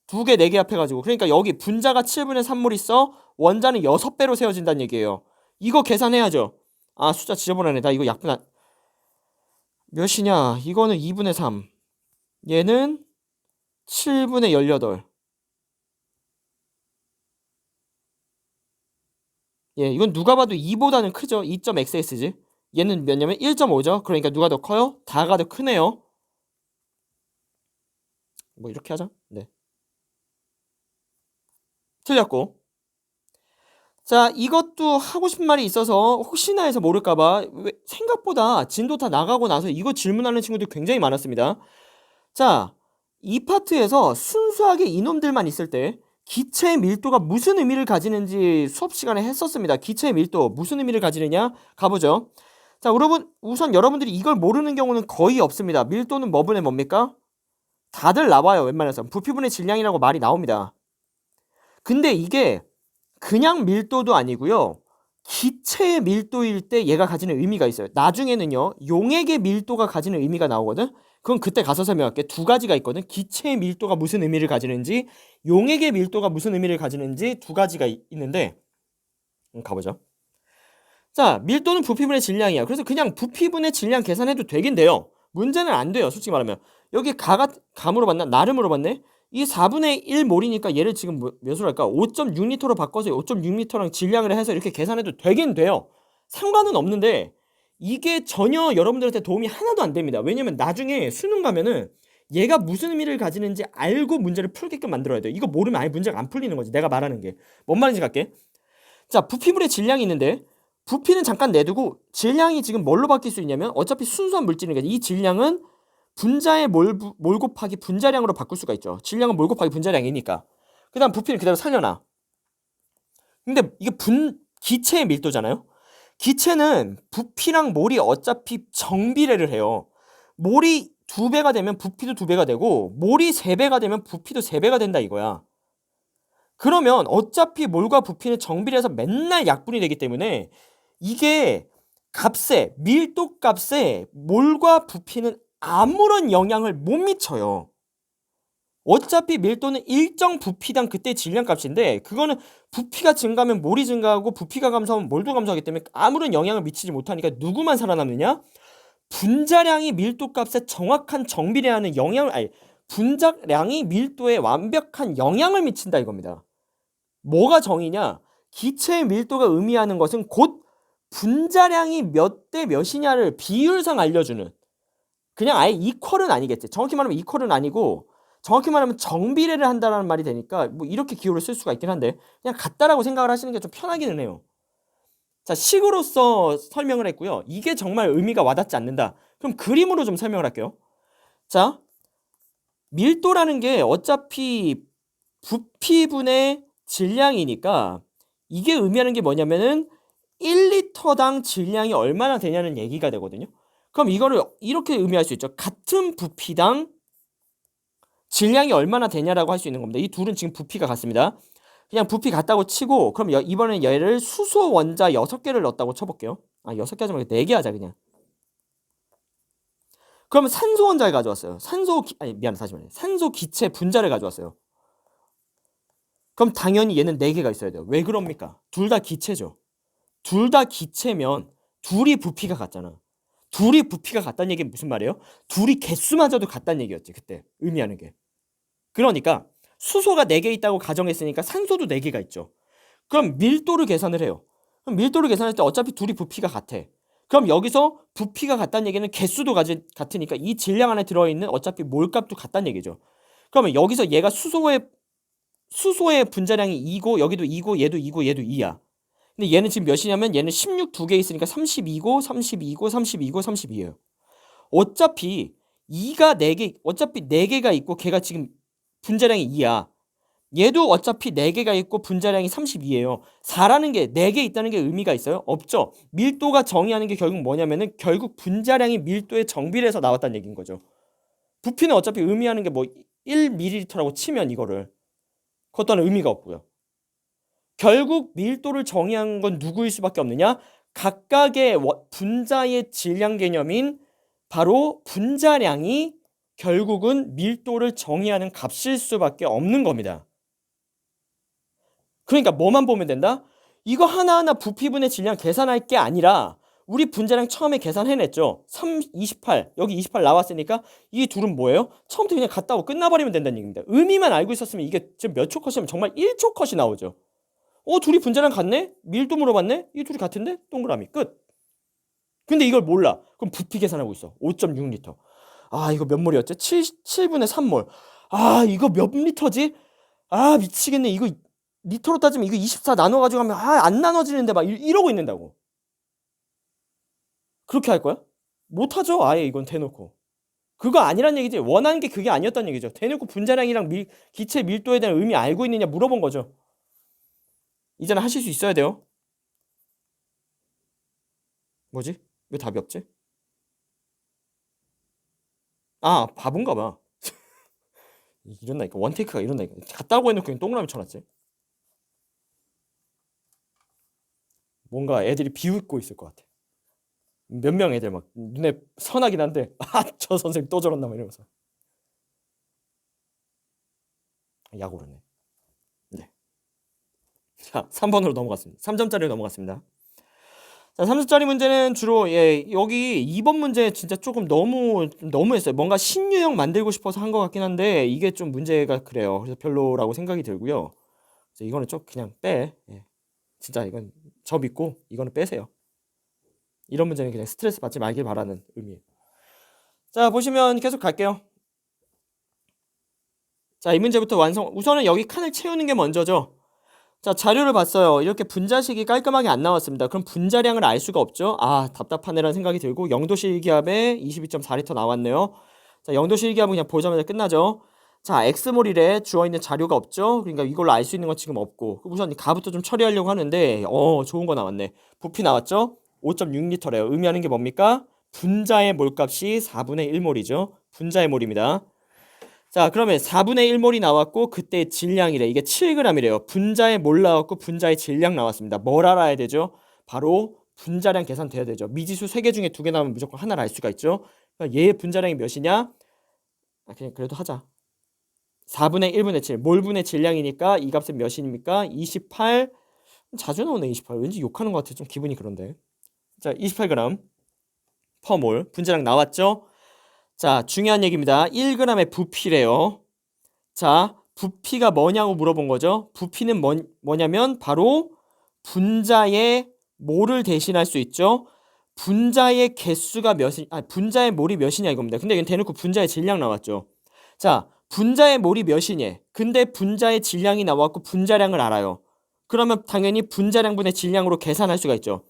2개, 4개 합해가지고. 그러니까 여기 분자가 7분의 3몰 있어. 원자는 6배로 세워진다는 얘기예요. 이거 계산해야죠. 아, 숫자 지저분하네. 나 이거 약분 몇이냐? 이거는 2분의 3. 얘는 7분의 18. 예, 이건 누가 봐도 2보다는 크죠. 2.xs지. 얘는 몇냐면 1.5죠. 그러니까 누가 더 커요? 다가 더 크네요. 뭐 이렇게 하자. 네. 틀렸고. 자, 이것도 하고 싶은 말이 있어서 혹시나 해서 모를까봐 생각보다 진도 다 나가고 나서 이거 질문하는 친구들 굉장히 많았습니다. 자, 이 파트에서 순수하게 이놈들만 있을 때 기체의 밀도가 무슨 의미를 가지는지 수업 시간에 했었습니다. 기체의 밀도 무슨 의미를 가지느냐? 가보죠. 자, 여러분 우선 여러분들이 이걸 모르는 경우는 거의 없습니다. 밀도는 뭐분의 뭡니까? 다들 나와요. 웬만해서 부피분의 질량이라고 말이 나옵니다. 근데 이게 그냥 밀도도 아니고요. 기체의 밀도일 때 얘가 가지는 의미가 있어요. 나중에는요. 용액의 밀도가 가지는 의미가 나오거든. 그건 그때 가서 설명할게. 두 가지가 있거든. 기체의 밀도가 무슨 의미를 가지는지, 용액의 밀도가 무슨 의미를 가지는지 두 가지가 있는데 가보죠. 자, 밀도는 부피분의 질량이야. 그래서 그냥 부피분의 질량 계산해도 되긴 돼요. 문제는 안 돼요. 솔직히 말하면. 여기 가 물어봤나? 나를 물어봤네. 이 4분의 1몰이니까 얘를 지금 몇으로 할까? 5.6리터로 바꿔서 5.6리터랑 질량을 해서 이렇게 계산해도 되긴 돼요. 상관은 없는데 이게 전혀 여러분들한테 도움이 하나도 안 됩니다. 왜냐면 나중에 수능 가면은 얘가 무슨 의미를 가지는지 알고 문제를 풀게끔 만들어야 돼요. 이거 모르면 아예 문제가 안 풀리는 거지. 내가 말하는 게. 뭔 말인지 갈게. 자, 부피분의 질량이 있는데 부피는 잠깐 내두고 질량이 지금 뭘로 바뀔 수 있냐면 어차피 순수한 물질이니까 이 질량은 분자의 몰 곱하기 분자량으로 바꿀 수가 있죠. 질량은 몰 곱하기 분자량이니까. 그 다음 부피는 그대로 살려놔. 근데 이게 기체의 밀도잖아요. 기체는 부피랑 몰이 어차피 정비례를 해요. 몰이 2배가 되면 부피도 2배가 되고 몰이 3배가 되면 부피도 3배가 된다 이거야. 그러면 어차피 몰과 부피는 정비례해서 맨날 약분이 되기 때문에 이게 값에 밀도 값에 몰과 부피는 아무런 영향을 못 미쳐요. 어차피 밀도는 일정 부피당 그때 질량값인데 그거는 부피가 증가하면 몰이 증가하고 부피가 감소하면 몰도 감소하기 때문에 아무런 영향을 미치지 못하니까 누구만 살아남느냐? 분자량이 밀도값에 정확한 정비례하는 영향을 분자량이 밀도에 완벽한 영향을 미친다 이겁니다. 뭐가 정이냐? 기체의 밀도가 의미하는 것은 곧 분자량이 몇 대 몇이냐를 비율상 알려주는, 그냥 아예 이퀄은 아니겠지. 정확히 말하면 이퀄은 아니고 정확히 말하면 정비례를 한다는 말이 되니까 뭐 이렇게 기호를 쓸 수가 있긴 한데 그냥 같다라고 생각을 하시는 게 좀 편하기는 해요. 자, 식으로서 설명을 했고요. 이게 정말 의미가 와닿지 않는다. 그럼 그림으로 좀 설명을 할게요. 자, 밀도라는 게 어차피 부피분의 질량이니까 이게 의미하는 게 뭐냐면은 1리터당 질량이 얼마나 되냐는 얘기가 되거든요. 그럼 이거를 이렇게 의미할 수 있죠. 같은 부피당 질량이 얼마나 되냐라고 할 수 있는 겁니다. 이 둘은 지금 부피가 같습니다. 그냥 부피 같다고 치고 그럼 이번엔 얘를 수소 원자 6개를 넣었다고 쳐볼게요. 6개 하지 말고 4개 하자 그냥. 그러면 산소 원자를 가져왔어요. 산소 기체 분자를 가져왔어요. 그럼 당연히 얘는 4개가 있어야 돼요. 왜 그럽니까? 둘 다 기체죠. 둘 다 기체면 둘이 부피가 같잖아. 둘이 부피가 같다는 얘기는 무슨 말이에요? 둘이 개수마저도 같다는 얘기였지 그때 의미하는 게. 그러니까 수소가 4개 있다고 가정했으니까 산소도 4개가 있죠. 그럼 밀도를 계산을 해요. 그럼 밀도를 계산할 때 어차피 둘이 부피가 같아. 그럼 여기서 부피가 같다는 얘기는 개수도 같으니까 이 질량 안에 들어있는 어차피 몰값도 같다는 얘기죠. 그러면 여기서 얘가 수소의 분자량이 2고 여기도 2고 얘도 2고 얘도 2야. 근데 얘는 지금 몇이냐면 얘는 16 2개 있으니까 32고 32고 32고 32예요. 어차피 2가 4개, 어차피 4개가 있고 걔가 지금 분자량이 2야. 얘도 어차피 4개가 있고 분자량이 32예요. 4라는 게 4개 있다는 게 의미가 있어요? 없죠. 밀도가 정의하는 게 결국 뭐냐면은 결국 분자량이 밀도의 정비례해서 나왔다는 얘기인 거죠. 부피는 어차피 의미하는 게 뭐 1ml라고 치면 이거를 그것과는 의미가 없고요. 결국 밀도를 정의한 건 누구일 수밖에 없느냐? 각각의 분자의 질량 개념인 바로 분자량이 결국은 밀도를 정의하는 값일 수밖에 없는 겁니다. 그러니까 뭐만 보면 된다? 이거 하나하나 부피분의 질량 계산할 게 아니라 우리 분자량 처음에 계산해냈죠. 28 여기 28 나왔으니까 이 둘은 뭐예요? 처음부터 그냥 갔다 오고 끝나버리면 된다는 얘기입니다. 의미만 알고 있었으면 이게 지금 몇 초 컷이면 정말 1초 컷이 나오죠. 둘이 분자량 같네? 밀도 물어봤네? 이 둘이 같은데? 동그라미 끝. 근데 이걸 몰라. 그럼 부피 계산하고 있어. 5.6리터. 이거 몇 몰이었지? 7분의 3몰. 이거 몇 리터지? 미치겠네. 이거 리터로 따지면 이거 24 나눠가지고 하면 안 나눠지는데 막 이러고 있는다고. 그렇게 할 거야? 못하죠. 아예 이건 대놓고. 그거 아니란 얘기지. 원하는 게 그게 아니었단 얘기죠. 대놓고 분자량이랑 기체 밀도에 대한 의미 알고 있느냐 물어본 거죠. 이제는 하실 수 있어야 돼요. 뭐지? 왜 답이 없지? 아, 바본가 봐. 이런다니까. 원테이크가 이런다니까. 갔다고 해놓고 그냥 동그라미 쳐놨지. 뭔가 애들이 비웃고 있을 것 같아. 몇 명 애들 막 눈에 선하긴 한데 저 선생님 또 저런다 막 이러면서. 약 오르네. 네. 자, 3번으로 넘어갔습니다. 3점짜리로 넘어갔습니다. 자, 3점짜리 문제는 주로 여기 2번 문제 진짜 조금 너무했어요. 뭔가 신유형 만들고 싶어서 한 것 같긴 한데 이게 좀 문제가 그래요. 그래서 별로라고 생각이 들고요. 그래서 이거는 좀 그냥 빼. 진짜 이건 저 믿고 이거는 빼세요. 이런 문제는 그냥 스트레스 받지 말길 바라는 의미예요. 자, 보시면 계속 갈게요. 자, 이 문제부터 완성. 우선은 여기 칸을 채우는 게 먼저죠. 자, 자료를 봤어요. 이렇게 분자식이 깔끔하게 안 나왔습니다. 그럼 분자량을 알 수가 없죠. 아, 답답하네라는 생각이 들고 영도실기압에 22.4리터 나왔네요. 자, 영도실기압은 그냥 보자마자 끝나죠. 자, X몰이래 주어있는 자료가 없죠. 그러니까 이걸로 알 수 있는 건 지금 없고 우선 가부터 좀 처리하려고 하는데 좋은 거 나왔네. 부피 나왔죠. 5.6리터래요. 의미하는 게 뭡니까? 분자의 몰값이 4분의 1몰이죠. 분자의 몰입니다. 자, 그러면 4분의 1몰이 나왔고 그때 질량이래. 이게 7g이래요. 분자의 몰 나왔고 분자의 질량 나왔습니다. 뭘 알아야 되죠? 바로 분자량 계산돼야 되죠. 미지수 3개 중에 2개 나오면 무조건 하나를 알 수가 있죠. 그러니까 얘의 분자량이 몇이냐? 그냥 그래도 하자. 4분의 1분의 7. 몰분의 질량이니까 이 값은 몇입니까? 28. 자주 나오네 28. 왠지 욕하는 것 같아. 좀 기분이 그런데. 자, 28g per 몰. 분자량 나왔죠? 자, 중요한 얘기입니다. 1g의 부피래요. 자, 부피가 뭐냐고 물어본 거죠. 부피는 뭐냐면 바로 분자의 몰을 대신할 수 있죠. 분자의 개수가 분자의 몰이 몇이냐 이겁니다. 근데 이건 대놓고 분자의 질량 나왔죠. 자, 분자의 몰이 몇이냐. 근데 분자의 질량이 나왔고 분자량을 알아요. 그러면 당연히 분자량분의 질량으로 계산할 수가 있죠.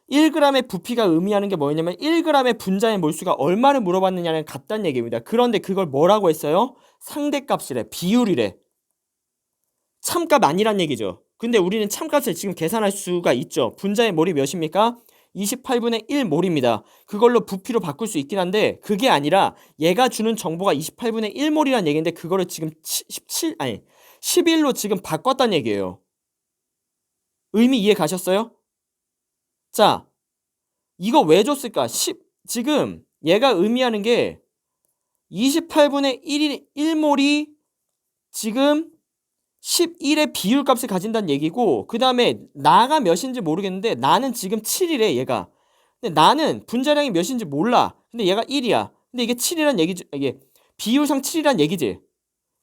1g의 부피가 의미하는 게 뭐냐면 1g의 분자의 몰수가 얼마를 물어봤느냐는 같다는 얘기입니다. 그런데 그걸 뭐라고 했어요? 상대값이래. 비율이래. 참값 아니란 얘기죠. 근데 우리는 참값을 지금 계산할 수가 있죠. 분자의 몰이 몇입니까? 28분의 1몰입니다. 그걸로 부피로 바꿀 수 있긴 한데 그게 아니라 얘가 주는 정보가 28분의 1몰이란 얘기인데 그거를 지금 11로 지금 바꿨다는 얘기예요. 의미 이해 가셨어요? 자, 이거 왜 줬을까? 지금 얘가 의미하는 게 28분의 1몰이 지금 11의 비율값을 가진다는 얘기고 그 다음에 나가 몇인지 모르겠는데 나는 지금 7이래 얘가. 근데 나는 분자량이 몇인지 몰라. 근데 얘가 1이야. 근데 이게 7이란 얘기지. 이게 비율상 7이란 얘기지.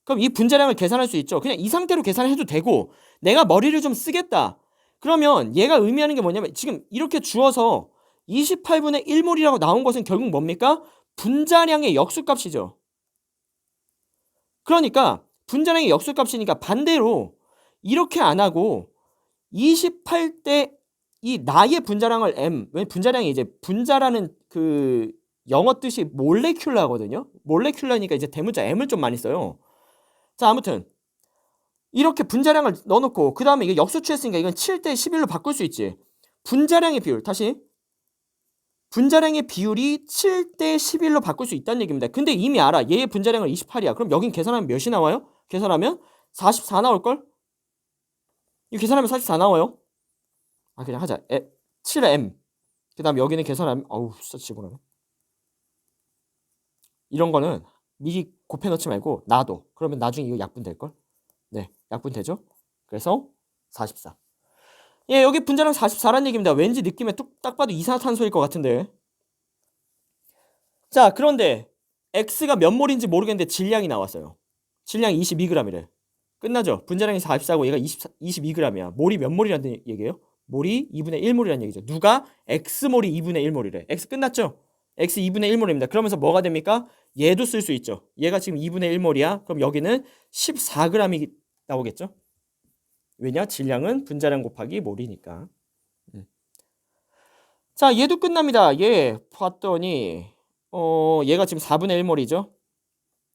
그럼 이 분자량을 계산할 수 있죠. 그냥 이 상태로 계산해도 되고 내가 머리를 좀 쓰겠다. 그러면 얘가 의미하는 게 뭐냐면 지금 이렇게 주어서 28분의 1몰이라고 나온 것은 결국 뭡니까? 분자량의 역수값이죠. 그러니까 분자량의 역수값이니까 반대로 이렇게 안 하고 28대 이 나의 분자량을 m, 왜 분자량이 이제 분자라는 그 영어 뜻이 몰레큘라거든요. 몰레큘라니까 이제 대문자 m을 좀 많이 써요. 자, 아무튼 이렇게 분자량을 넣어놓고 그 다음에 이거 역수 취했으니까 이건 7대 11로 바꿀 수 있지. 분자량의 비율 다시 분자량의 비율이 7대 11로 바꿀 수 있다는 얘기입니다. 근데 이미 알아. 얘의 분자량은 28이야. 그럼 여긴 계산하면 몇이 나와요? 계산하면 44 나올걸? 이거 계산하면 44 나와요. 아, 그냥 하자. 7m. 그 다음 여기는 계산하면 어우 진짜 지구라네. 이런 거는 미리 곱해 넣지 말고 놔둬. 그러면 나중에 이거 약분 될걸? 네, 약분 되죠? 그래서 44. 예, 여기 분자량 44란 얘기입니다. 왠지 느낌에 딱 봐도 이산화탄소일 것 같은데. 자, 그런데 X가 몇 몰인지 모르겠는데 질량이 나왔어요. 질량이 22g이래. 끝나죠? 분자량이 44고 얘가 22g이야. 몰이 몇 몰이라는 얘기예요? 몰이 2분의 1몰이라는 얘기죠. 누가? X몰이 2분의 1몰이래. X 끝났죠? X 2분의 1몰입니다. 그러면서 뭐가 됩니까? 얘도 쓸 수 있죠. 얘가 지금 2분의 1몰이야. 그럼 여기는 14g이 나오겠죠? 왜냐? 질량은 분자량 곱하기 몰이니까. 자, 얘도 끝납니다. 얘 봤더니 얘가 지금 4분의 1몰이죠.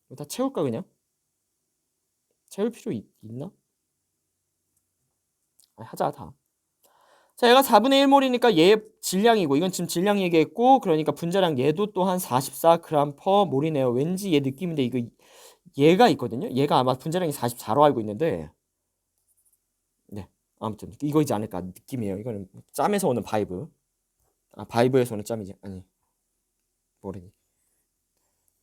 이거 다 채울까 그냥? 채울 필요 있나? 하자 다. 자, 얘가 4분의 1몰이니까 얘 질량이고 이건 지금 질량 얘기했고 그러니까 분자량 얘도 또한 44g/몰이네요. 왠지 얘 느낌인데 이거 얘가 있거든요. 얘가 아마 분자량이 44로 알고 있는데 네. 아무튼 이거이지 않을까 느낌이에요. 이거는 짬에서 오는 바이브. 바이브에서 오는 짬이지. 아니. 모르니.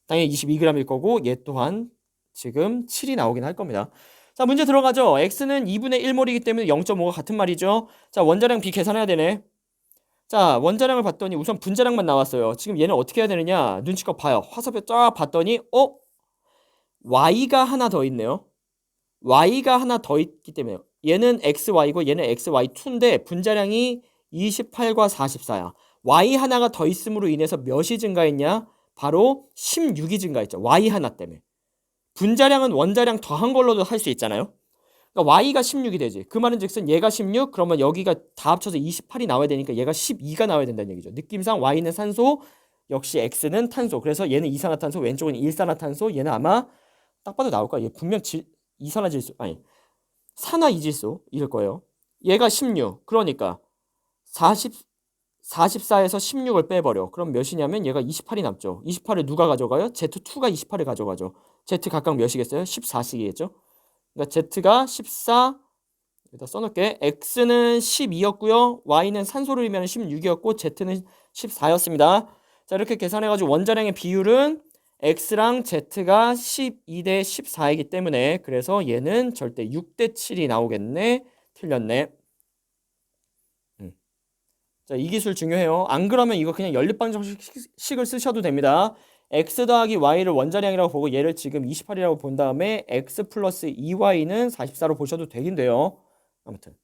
당연히 22g일 거고 얘 또한 지금 7이 나오긴 할 겁니다. 자, 문제 들어가죠. x는 2분의 1몰이기 때문에 0.5가 같은 말이죠. 자, 원자량 b 계산해야 되네. 자, 원자량을 봤더니 우선 분자량만 나왔어요. 지금 얘는 어떻게 해야 되느냐? 눈치껏 봐요. 화살표 쫙 봤더니 y가 하나 더 있네요. y가 하나 더 있기 때문에 얘는 xy고 얘는 xy2인데 분자량이 28과 44야. y 하나가 더 있음으로 인해서 몇이 증가했냐? 바로 16이 증가했죠. y 하나 때문에. 분자량은 원자량 더한 걸로도 할 수 있잖아요. 그러니까 y가 16이 되지. 그 말은 즉슨 얘가 16, 그러면 여기가 다 합쳐서 28이 나와야 되니까 얘가 12가 나와야 된다는 얘기죠. 느낌상 y는 산소, 역시 x는 탄소. 그래서 얘는 이산화탄소, 왼쪽은 일산화탄소. 얘는 아마 딱 봐도 나올 거야. 얘 분명 이산화질소, 아니 산화이질소 이럴 거예요. 얘가 16. 그러니까 44에서 16을 빼버려. 그럼 몇이냐면 얘가 28이 남죠. 28을 누가 가져가요? Z2가 28을 가져가죠. Z 각각 몇이겠어요? 14씩이겠죠. 그러니까 Z가 14, 여기다 써놓을게. X는 12였고요. Y는 산소를 의미하는 16이었고 Z는 14였습니다. 자, 이렇게 계산해가지고 원자량의 비율은 X랑 Z가 12대 14이기 때문에 그래서 얘는 절대 6대 7이 나오겠네. 틀렸네. 자, 이 기술 중요해요. 안 그러면 이거 그냥 연립방정식을 쓰셔도 됩니다. x 더하기 y를 원자량이라고 보고 얘를 지금 28이라고 본 다음에 x 플러스 2y는 44로 보셔도 되긴 돼요. 아무튼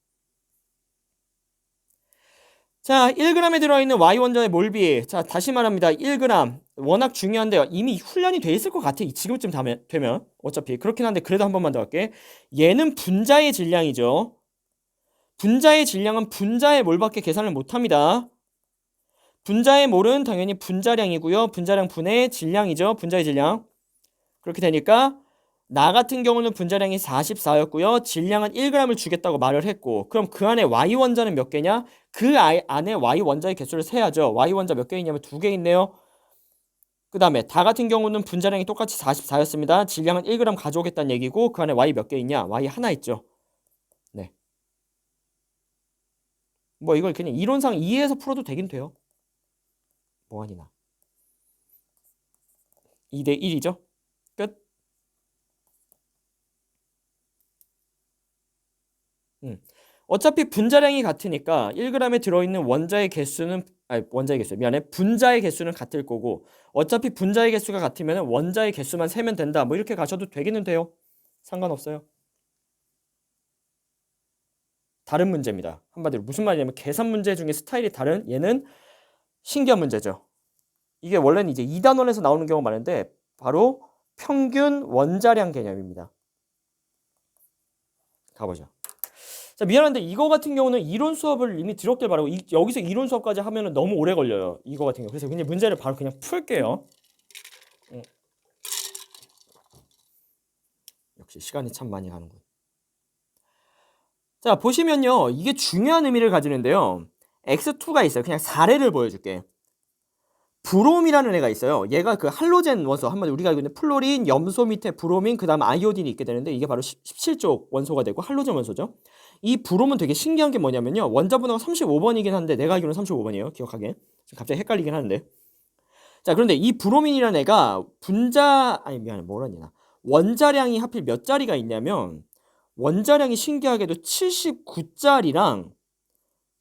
자, 1g에 들어있는 y 원자의 몰비. 자, 다시 말합니다. 1g 워낙 중요한데요. 이미 훈련이 돼 있을 것 같아. 지금쯤 되면 어차피 그렇긴 한데 그래도 한 번만 더 할게. 얘는 분자의 질량이죠. 분자의 질량은 분자의 몰밖에 계산을 못합니다. 분자의 몰은 당연히 분자량이고요. 분자량 분의 질량이죠. 분자의 질량. 그렇게 되니까 나 같은 경우는 분자량이 44였고요. 질량은 1g을 주겠다고 말을 했고 그럼 그 안에 y 원자는 몇 개냐? 그 안에 y 원자의 개수를 세야죠. y 원자 몇 개 있냐면 2개 있네요. 그 다음에 다 같은 경우는 분자량이 똑같이 44였습니다. 질량은 1g 가져오겠다는 얘기고 그 안에 y 몇 개 있냐? y 하나 있죠. 네. 뭐 이걸 그냥 이론상 이해해서 풀어도 되긴 돼요. 뭐하니나 2대 1이죠. 끝. 어차피 분자량이 같으니까 1g에 들어있는 원자의 개수는 분자의 개수는 같을 거고 어차피 분자의 개수가 같으면 원자의 개수만 세면 된다. 뭐 이렇게 가셔도 되기는 돼요. 상관없어요. 다른 문제입니다. 한마디로 무슨 말이냐면 계산 문제 중에 스타일이 다른 얘는 신기한 문제죠. 이게 원래는 이제 2단원에서 나오는 경우가 많은데 바로 평균 원자량 개념입니다. 가보죠. 자, 미안한데 이거 같은 경우는 이론 수업을 이미 들었길 바라고 여기서 이론 수업까지 하면은 너무 오래 걸려요. 이거 같은 경우. 그래서 그냥 문제를 바로 그냥 풀게요. 역시 시간이 참 많이 가는군. 자, 보시면요. 이게 중요한 의미를 가지는데요. X2가 있어요. 그냥 사례를 보여줄게. 브롬이라는 애가 있어요. 얘가 그 할로젠 원소, 한마디로 우리가 알고 있는 플로린, 염소 밑에 브로민, 그 다음 아이오딘이 있게 되는데 이게 바로 17쪽 원소가 되고 할로젠 원소죠. 이 브롬은 되게 신기한 게 뭐냐면요. 원자 번호가 35번이긴 한데 내가 알기로는 35번이에요. 기억하게. 갑자기 헷갈리긴 하는데. 자, 그런데 이 브로민이라는 애가 원자량이 하필 몇 자리가 있냐면 원자량이 신기하게도 79자리랑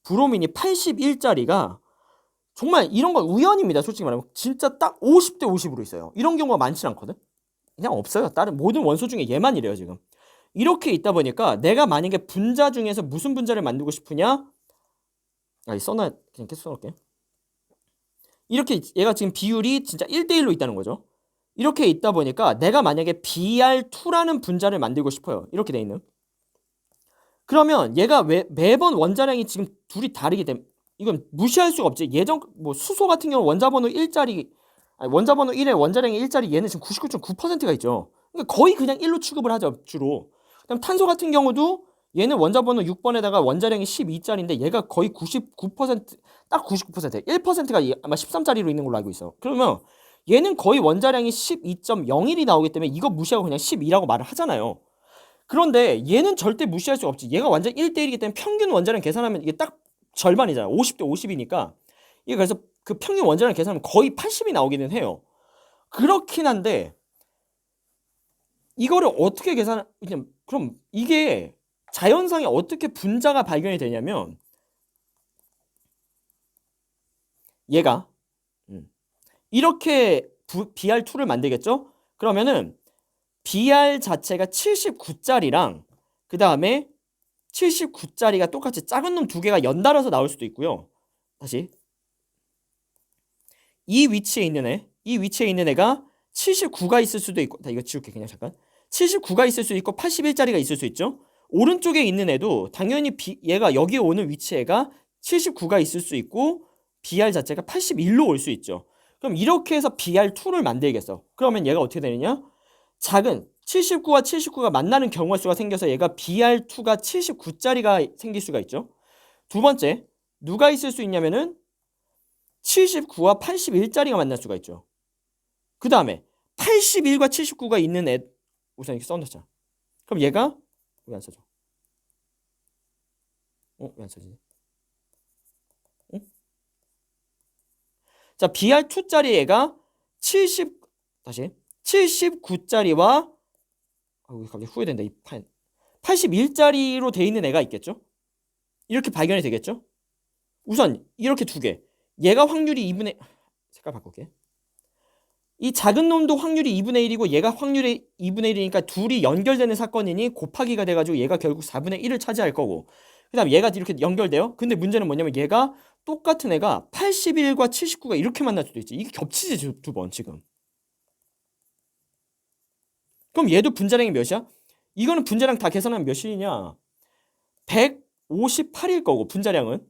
브로민이 81자리가 정말 이런 건 우연입니다. 솔직히 말하면 진짜 딱 50대 50으로 있어요. 이런 경우가 많지 않거든. 그냥 없어요. 다른 모든 원소 중에 얘만 이래요 지금. 이렇게 있다 보니까 내가 만약에 분자 중에서 무슨 분자를 만들고 싶으냐? 그냥 계속 써놓을게. 이렇게 얘가 지금 비율이 진짜 1대1로 있다는 거죠. 이렇게 있다 보니까 내가 만약에 Br2라는 분자를 만들고 싶어요. 이렇게 돼 있는. 그러면 얘가 매번 원자량이 지금 둘이 다르기 때문에 이건 무시할 수가 없지. 예전 뭐 수소 같은 경우 원자 번호 1자리 아니, 원자 번호 1에 원자량이 1짜리 얘는 지금 99.9%가 있죠. 그러니까 거의 그냥 1로 취급을 하죠, 주로. 그다음 탄소 같은 경우도 얘는 원자 번호 6번에다가 원자량이 12짜리인데 얘가 거의 99%, 딱 99%, 1%가 아마 13짜리로 있는 걸로 알고 있어. 그러면 얘는 거의 원자량이 12.01이 나오기 때문에 이거 무시하고 그냥 12라고 말을 하잖아요. 그런데 얘는 절대 무시할 수가 없지. 얘가 완전 1대1이기 때문에 평균 원자량 계산하면 이게 딱 절반이잖아. 50대 50이니까. 이게 그래서 그 평균 원자량 계산하면 거의 80이 나오기는 해요. 그렇긴 한데 이거를 어떻게 그럼 이게 자연상에 어떻게 분자가 발견이 되냐면 얘가 이렇게 BR2를 만들겠죠? 그러면은 BR 자체가 79짜리랑 그 다음에 79짜리가 똑같이 작은 놈 두 개가 연달아서 나올 수도 있고요. 다시 이 위치에 있는 애가 79가 있을 수도 있고, 이거 지울게 그냥 잠깐. 79가 있을 수 있고 81짜리가 있을 수 있죠. 오른쪽에 있는 애도 당연히 얘가 여기에 오는 위치 애가 79가 있을 수 있고 BR 자체가 81로 올 수 있죠. 그럼 이렇게 해서 BR2를 만들겠어. 그러면 얘가 어떻게 되느냐? 작은 79와 79가 만나는 경우의 수가 생겨서 얘가 BR2가 79짜리가 생길 수가 있죠. 두 번째, 누가 있을 수 있냐면은 79와 81짜리가 만날 수가 있죠. 그 다음에 81과 79가 있는 애 우선 이렇게 써놓자. 그럼 얘가 왜 안 써져? 왜 안 써지지? 자, BR2짜리 애가 79짜리와 갑자기 후회된다. 이 81짜리로 돼 있는 애가 있겠죠? 이렇게 발견이 되겠죠? 우선 이렇게 두 개. 얘가 확률이 2분의 색깔 바꿀게. 이 작은 놈도 확률이 2분의 1이고 얘가 확률이 2분의 1이니까 둘이 연결되는 사건이니 곱하기가 돼가지고 얘가 결국 4분의 1을 차지할 거고 그 다음 얘가 이렇게 연결돼요. 근데 문제는 뭐냐면 얘가 똑같은 애가 81과 79가 이렇게 만날 수도 있지. 이게 겹치지 두 번 지금. 그럼 얘도 분자량이 몇이야? 이거는 분자량 다 계산하면 몇이냐? 158일 거고 분자량은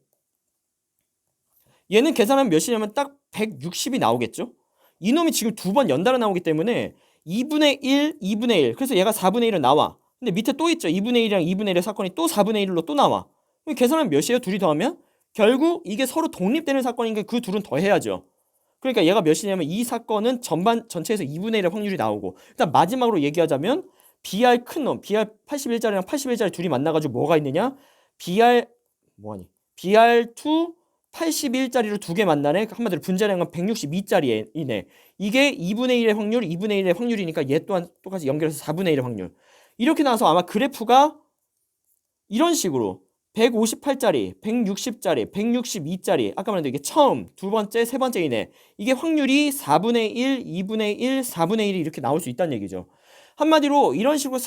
얘는 계산하면 몇이냐면 딱 160이 나오겠죠? 이놈이 지금 두 번 연달아 나오기 때문에 2분의 1, 2분의 1 그래서 얘가 4분의 1은 나와. 근데 밑에 또 있죠. 2분의 1이랑 2분의 1의 사건이 또 4분의 1로 또 나와. 계산하면 몇이에요? 둘이 더하면? 결국 이게 서로 독립되는 사건이니까 그 둘은 더해야죠. 그러니까 얘가 몇이냐면 이 사건은 전체에서 2분의 1의 확률이 나오고 일단 마지막으로 얘기하자면 BR 큰 놈, BR 81짜리랑 81짜리 둘이 만나가지고 뭐가 있느냐? BR BR2 81짜리로 두 개 만나네. 한마디로 분자량은 162짜리이네. 이게 2분의 1의 확률, 2분의 1의 확률이니까 얘 또한 똑같이 연결해서 4분의 1의 확률. 이렇게 나와서 아마 그래프가 이런 식으로 158짜리, 160짜리, 162짜리 아까 말한 이게 처음, 두 번째, 세 번째이네. 이게 확률이 4분의 1, 2분의 1, 4분의 1이 이렇게 나올 수 있다는 얘기죠. 한마디로 이런 식으로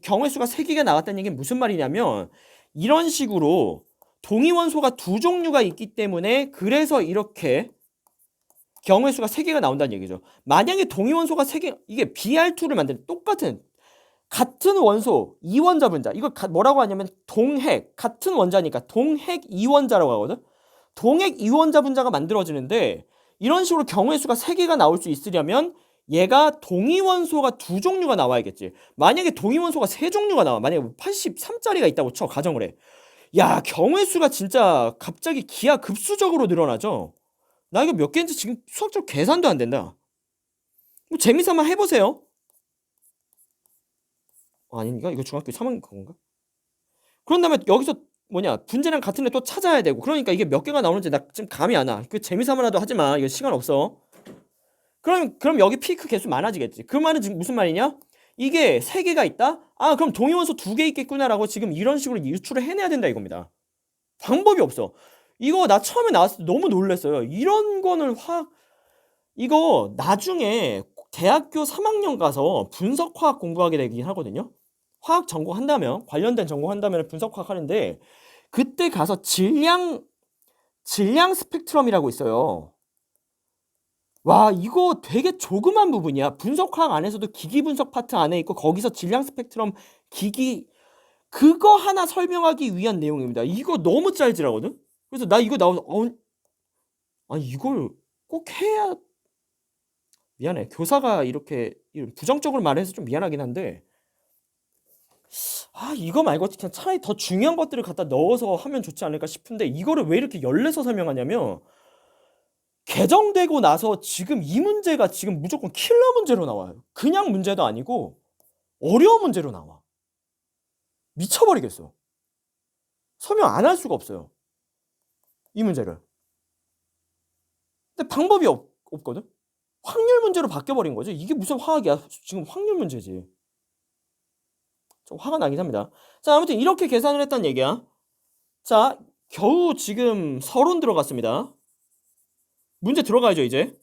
경우의 수가 3개가 나왔다는 얘기는 무슨 말이냐면 이런 식으로 동위원소가 두 종류가 있기 때문에 그래서 이렇게 경우의 수가 3개가 나온다는 얘기죠. 만약에 동위원소가 3개, 이게 BR2를 만드는 똑같은 같은 원소 이원자 분자 이거 뭐라고 하냐면 동핵 같은 원자니까 동핵 이원자라고 하거든. 동핵 이원자 분자가 만들어지는데 이런 식으로 경우의 수가 3개가 나올 수 있으려면 얘가 동위원소가 두 종류가 나와야겠지. 만약에 동위원소가 3종류가 나와. 만약에 83짜리가 있다고 쳐 가정을 해. 야, 경우의 수가 진짜 갑자기 기하급수적으로 늘어나죠. 나 이거 몇 개인지 지금 수학적 계산도 안 된다. 뭐 재미삼아 해보세요. 아닌가? 이거 중학교 3학년 건가? 그런 다음에 여기서 분자량 같은 애 또 찾아야 되고 그러니까 이게 몇 개가 나오는지 나 지금 감이 안 와. 그 재미삼아라도 하지 마. 이거 시간 없어. 그럼 여기 피크 개수 많아지겠지. 그 말은 지금 무슨 말이냐? 이게 3개가 있다? 아, 그럼 동위원소 2개 있겠구나라고 지금 이런 식으로 유추를 해내야 된다 이겁니다. 방법이 없어. 이거 나 처음에 나왔을 때 너무 놀랐어요. 이런 거는 이거 나중에 대학교 3학년 가서 분석화학 공부하게 되긴 하거든요. 화학 전공한다면 관련된 전공한다면 분석화학 하는데 그때 가서 질량 스펙트럼이라고 있어요. 와, 이거 되게 조그만 부분이야. 분석화학 안에서도 기기 분석 파트 안에 있고 거기서 질량 스펙트럼 기기 그거 하나 설명하기 위한 내용입니다. 이거 너무 짤질하거든. 그래서 나 이거 나와서 아니 이걸 꼭 해야 미안해. 교사가 이렇게 부정적으로 말해서 좀 미안하긴 한데 이거 말고 그냥 차라리 더 중요한 것들을 갖다 넣어서 하면 좋지 않을까 싶은데 이거를 왜 이렇게 열내서 설명하냐면 개정되고 나서 지금 이 문제가 지금 무조건 킬러 문제로 나와요. 그냥 문제도 아니고 어려운 문제로 나와. 미쳐버리겠어. 설명 안 할 수가 없어요. 이 문제를. 근데 방법이 없거든. 확률 문제로 바뀌어버린 거죠. 이게 무슨 화학이야. 지금 확률 문제지. 좀 화가 나긴 합니다. 자, 아무튼 이렇게 계산을 했단 얘기야. 자, 겨우 지금 서론 들어갔습니다. 문제 들어가야죠, 이제.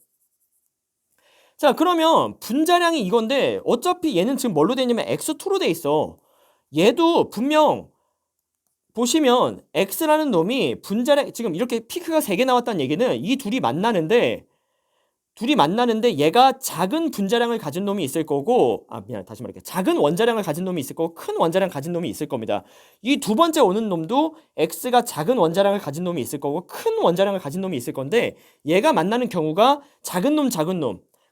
자, 그러면 분자량이 이건데 어차피 얘는 지금 뭘로 돼 있냐면 x2로 돼 있어. 얘도 분명 보시면 x라는 놈이 분자량 지금 이렇게 피크가 3개 나왔다는 얘기는 이 둘이 만나는데 얘가 작은 분자량을 가진 놈이 있을 거고 미안 다시 말할게. 작은 원자량을 가진 놈이 있을 거고 큰 원자량 가진 놈이 있을 겁니다. 이 두 번째 오는 놈도 x가 작은 원자량을 가진 놈이 있을 거고 큰 원자량을 가진 놈이 있을 건데 얘가 만나는 경우가 작은 놈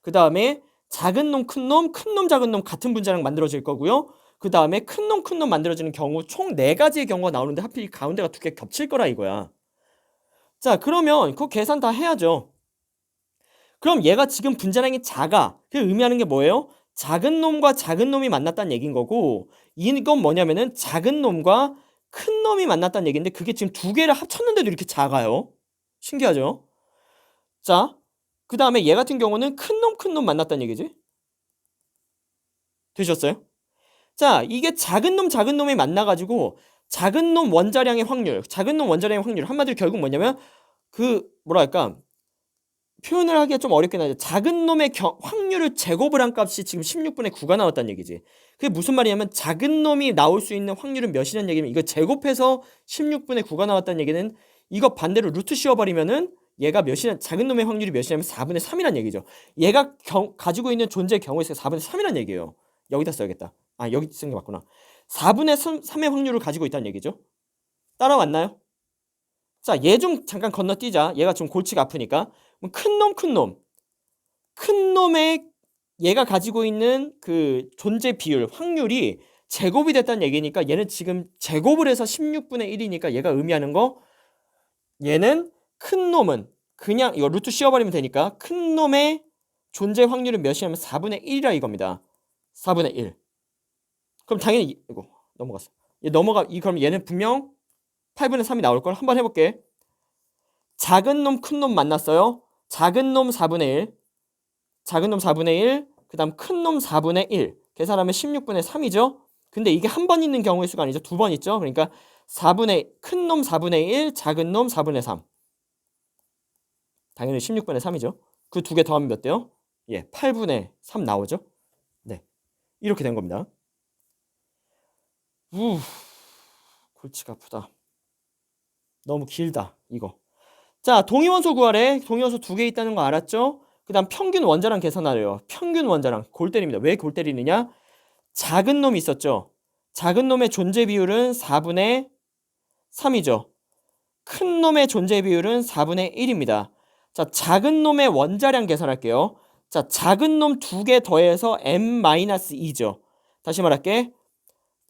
그 다음에 작은 놈 큰 놈 작은 놈 같은 분자량 만들어질 거고요. 그 다음에 큰 놈 만들어지는 경우 총 4가지의 경우가 나오는데 하필 가운데가 2개 겹칠 거라 이거야. 자, 그러면 그 계산 다 해야죠. 그럼 얘가 지금 분자량이 작아. 그게 의미하는 게 뭐예요? 작은 놈과 작은 놈이 만났다는 얘기인 거고 이건 뭐냐면은 작은 놈과 큰 놈이 만났다는 얘기인데 그게 지금 2개를 합쳤는데도 이렇게 작아요. 신기하죠? 자, 그 다음에 얘 같은 경우는 큰 놈 만났다는 얘기지. 되셨어요? 자, 이게 작은 놈이 만나가지고 작은 놈 원자량의 확률 한마디로 결국 뭐냐면 뭐랄까 표현을 하기가 좀 어렵긴 하죠. 작은 놈의 확률을 제곱을 한 값이 지금 16분의 9가 나왔다는 얘기지. 그게 무슨 말이냐면 작은 놈이 나올 수 있는 확률은 몇이라는 얘기면 이거 제곱해서 16분의 9가 나왔다는 얘기는 이거 반대로 루트 씌워버리면은 얘가 작은 놈의 확률이 몇이냐면 4분의 3이란 얘기죠. 얘가 가지고 있는 존재의 경우에 있어 4분의 3이란 얘기예요. 여기다 써야겠다. 여기 쓴 게 맞구나. 4분의 3의 확률을 가지고 있다는 얘기죠. 따라왔나요? 자, 얘 좀 잠깐 건너뛰자. 얘가 좀 골치가 아프니까. 큰 놈의 얘가 가지고 있는 그 존재 비율, 확률이 제곱이 됐다는 얘기니까 얘는 지금 제곱을 해서 16분의 1이니까 얘가 의미하는 거 얘는 큰 놈은 그냥 이거 루트 씌워버리면 되니까 큰 놈의 존재 확률은 몇이냐면 4분의 1이라 이겁니다. 4분의 1. 그럼 당연히 이거 넘어갔어. 그럼 얘는 분명 8분의 3이 나올 걸 한번 해볼게. 작은 놈, 큰 놈 만났어요. 작은 놈 4분의 1, 그 다음 큰 놈 4분의 1. 계산하면 16분의 3이죠. 근데 이게 한 번 있는 경우의 수가 아니죠. 2번 있죠. 그러니까 큰 놈 4분의 1, 작은 놈 4분의 3. 당연히 16분의 3이죠. 그 2개 더하면 몇 돼요? 8분의 3 나오죠. 네, 이렇게 된 겁니다. 골치가 아프다. 너무 길다 이거. 자, 동위원소 구하래. 동위원소 2개 있다는 거 알았죠? 그 다음 평균 원자량 계산하래요. 평균 원자량 골 때립니다. 왜 골 때리느냐? 작은 놈이 있었죠. 작은 놈의 존재 비율은 4분의 3이죠. 큰 놈의 존재 비율은 4분의 1입니다. 자, 작은 놈의 원자량 계산할게요. 자, 작은 놈 2개 더해서 m-2죠. 다시 말할게.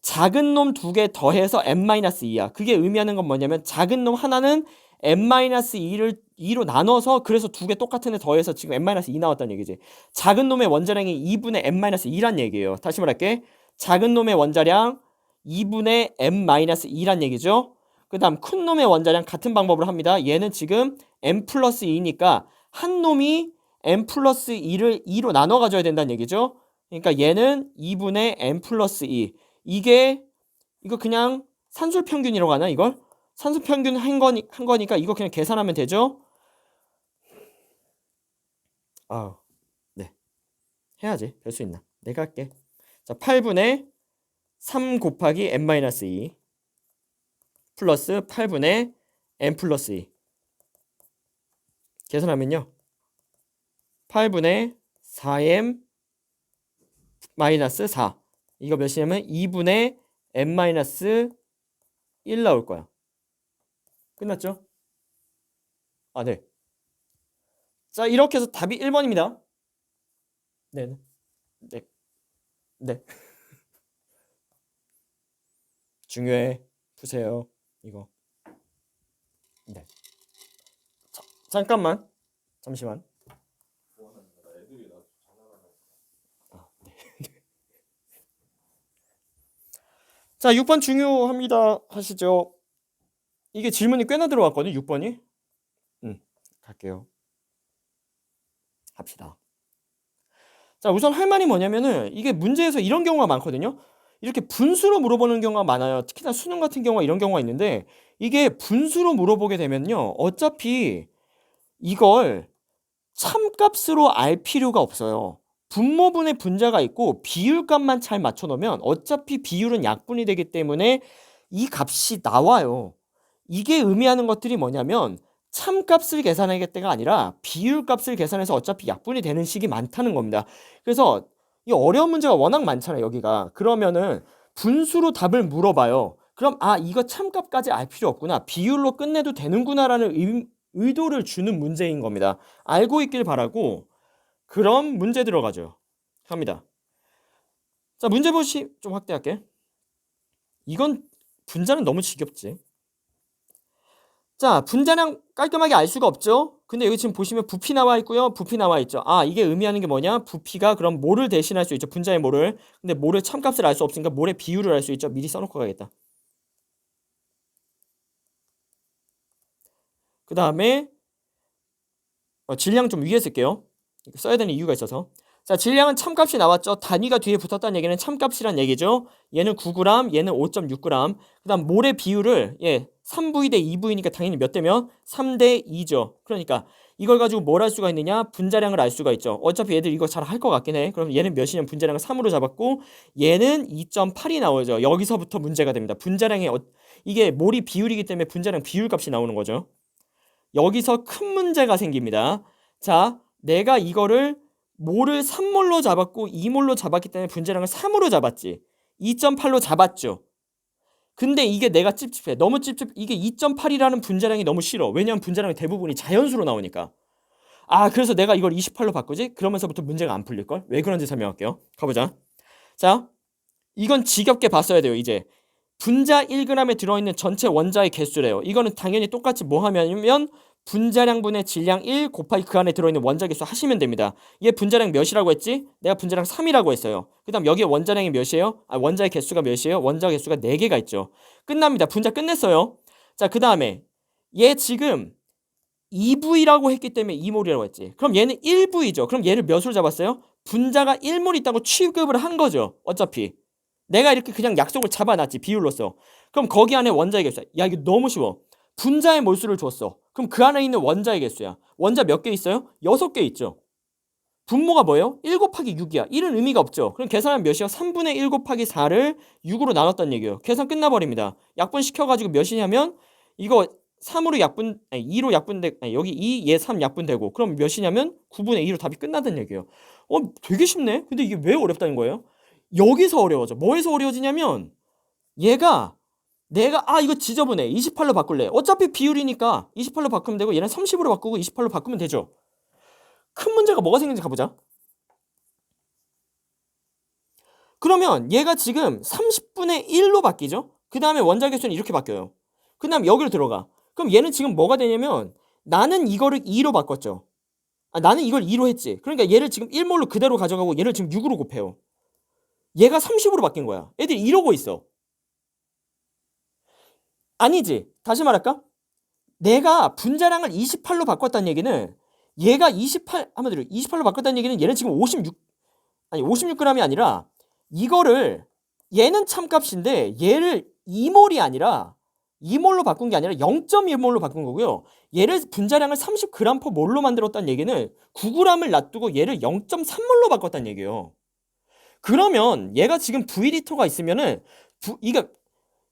작은 놈 2개 더해서 m-2야. 그게 의미하는 건 뭐냐면 작은 놈 하나는 m-2로 나눠서 그래서 2개 똑같은 애 더해서 지금 m-2 나왔다는 얘기지. 작은 놈의 원자량이 2분의 m-2란 얘기예요. 다시 말할게. 작은 놈의 원자량 2분의 m-2란 얘기죠. 그 다음 큰 놈의 원자량 같은 방법으로 합니다. 얘는 지금 m 플러스 2니까 한 놈이 m 플러스 2를 2로 나눠 가져야 된다는 얘기죠. 그러니까 얘는 2분의 m 플러스 2. 이거 그냥 산술평균이라고 하나 이걸? 산술평균 한 거니까 이거 그냥 계산하면 되죠? 네. 해야지. 될 수 있나? 내가 할게. 자, 8분의 3 곱하기 m-2 플러스 8분의 m 플러스 2 계산하면요. 8분의 4m 마이너스 4 이거 몇이냐면 2분의 m-1 나올 거야. 끝났죠? 네. 자, 이렇게 해서 답이 1번입니다. 네, 네, 네. 중요해. 푸세요. 이거. 네. 잠깐만. 잠시만. 아, 네. 자, 6번 중요합니다. 하시죠. 이게 질문이 꽤나 들어왔거든요. 6번이. 갈게요. 합시다. 자, 우선 할 말이 뭐냐면은 이게 문제에서 이런 경우가 많거든요. 이렇게 분수로 물어보는 경우가 많아요. 특히나 수능 같은 경우가 이런 경우가 있는데 이게 분수로 물어보게 되면요. 어차피 이걸 참값으로 알 필요가 없어요. 분모분의 분자가 있고 비율값만 잘 맞춰 놓으면 어차피 비율은 약분이 되기 때문에 이 값이 나와요. 이게 의미하는 것들이 뭐냐면 참값을 계산하겠다가 아니라 비율값을 계산해서 어차피 약분이 되는 식이 많다는 겁니다. 그래서 이 어려운 문제가 워낙 많잖아요, 여기가. 그러면은 분수로 답을 물어봐요. 그럼 이거 참값까지 알 필요 없구나. 비율로 끝내도 되는구나라는 의도를 주는 문제인 겁니다. 알고 있길 바라고. 그럼 문제 들어가죠. 갑니다. 자, 문제 좀 확대할게. 이건 분자는 너무 지겹지. 자, 분자량 깔끔하게 알 수가 없죠. 근데 여기 지금 보시면 부피 나와 있고요. 부피 나와 있죠. 이게 의미하는 게 뭐냐? 부피가 그럼 뭐를 대신할 수 있죠. 분자의 뭐를. 근데 뭐를 참값을 알 수 없으니까 뭐의 비율을 알 수 있죠. 미리 써놓고 가겠다. 그 다음에 질량 좀 위에 쓸게요. 써야 되는 이유가 있어서. 자, 질량은 참값이 나왔죠. 단위가 뒤에 붙었다는 얘기는 참값이란 얘기죠. 얘는 9g, 얘는 5.6g. 그 다음 몰의 비율을 3V 대 2V니까 당연히 몇 대면 3대 2죠. 그러니까 이걸 가지고 뭘 할 수가 있느냐? 분자량을 알 수가 있죠. 어차피 얘들 이거 잘 할 것 같긴 해. 그럼 얘는 몇이냐면 분자량을 3으로 잡았고 얘는 2.8이 나오죠. 여기서부터 문제가 됩니다. 분자량의 이게 몰이 비율이기 때문에 분자량 비율값이 나오는 거죠. 여기서 큰 문제가 생깁니다. 자, 내가 이거를 몰을 3몰로 잡았고 2몰로 잡았기 때문에 분자량을 3으로 잡았지. 2.8로 잡았죠. 근데 이게 내가 찝찝해. 너무 찝찝. 이게 2.8이라는 분자량이 너무 싫어. 왜냐면 분자량의 대부분이 자연수로 나오니까. 그래서 내가 이걸 28로 바꾸지? 그러면서부터 문제가 안 풀릴걸? 왜 그런지 설명할게요. 가보자. 자, 이건 지겹게 봤어야 돼요, 이제. 분자 1g에 들어있는 전체 원자의 개수래요. 이거는 당연히 똑같이 뭐 하면 분자량분의 질량 1 곱하기 그 안에 들어있는 원자 개수 하시면 됩니다. 얘 분자량 몇이라고 했지? 내가 분자량 3이라고 했어요. 그 다음 여기에 원자량이 몇이에요? 원자의 개수가 몇이에요? 원자 개수가 4개가 있죠. 끝납니다. 분자 끝냈어요. 자, 그 다음에 얘 지금 2V라고 했기 때문에 2몰이라고 했지. 그럼 얘는 1V죠. 그럼 얘를 몇으로 잡았어요? 분자가 1몰 있다고 취급을 한 거죠. 어차피. 내가 이렇게 그냥 약속을 잡아놨지, 비율로서. 그럼 거기 안에 원자의 개수야. 야, 이거 너무 쉬워. 분자의 몰수를 줬어. 그럼 그 안에 있는 원자의 개수야. 원자 몇 개 있어요? 6개 있죠. 분모가 뭐예요? 1 곱하기 6이야. 1은 의미가 없죠. 그럼 계산하면 몇이야? 3분의 1 곱하기 4를 6으로 나눴다는 얘기예요. 계산 끝나버립니다. 약분시켜가지고 몇이냐면 이거 3으로 2로 약분되고 여기 2, 얘 3 약분되고 그럼 몇이냐면 9분의 2로 답이 끝나다는 얘기예요. 되게 쉽네? 근데 이게 왜 어렵다는 거예요? 여기서 어려워져. 뭐에서 어려워지냐면 얘가 내가 이거 지저분해. 28로 바꿀래. 어차피 비율이니까 28로 바꾸면 되고 얘는 30으로 바꾸고 28로 바꾸면 되죠. 큰 문제가 뭐가 생긴지 가보자. 그러면 얘가 지금 30분의 1로 바뀌죠. 그 다음에 원자 개수는 이렇게 바뀌어요. 그 다음 여기로 들어가. 그럼 얘는 지금 뭐가 되냐면 나는 이거를 2로 바꿨죠. 나는 이걸 2로 했지. 그러니까 얘를 지금 1몰로 그대로 가져가고 얘를 지금 6으로 곱해요. 얘가 30으로 바뀐 거야. 애들이 이러고 있어. 아니지. 다시 말할까? 내가 분자량을 28로 바꿨다는 얘기는 얘가 28로 바꿨다는 얘기는 얘는 지금 56g이 아니라 이거를 얘는 참값인데 얘를 2몰이 아니라 2몰로 바꾼 게 아니라 0.1몰로 바꾼 거고요. 얘를 분자량을 30g/몰로 만들었다는 얘기는 9g을 놔두고 얘를 0.3몰로 바꿨다는 얘기예요. 그러면 얘가 지금 V리터가 있으면은 이게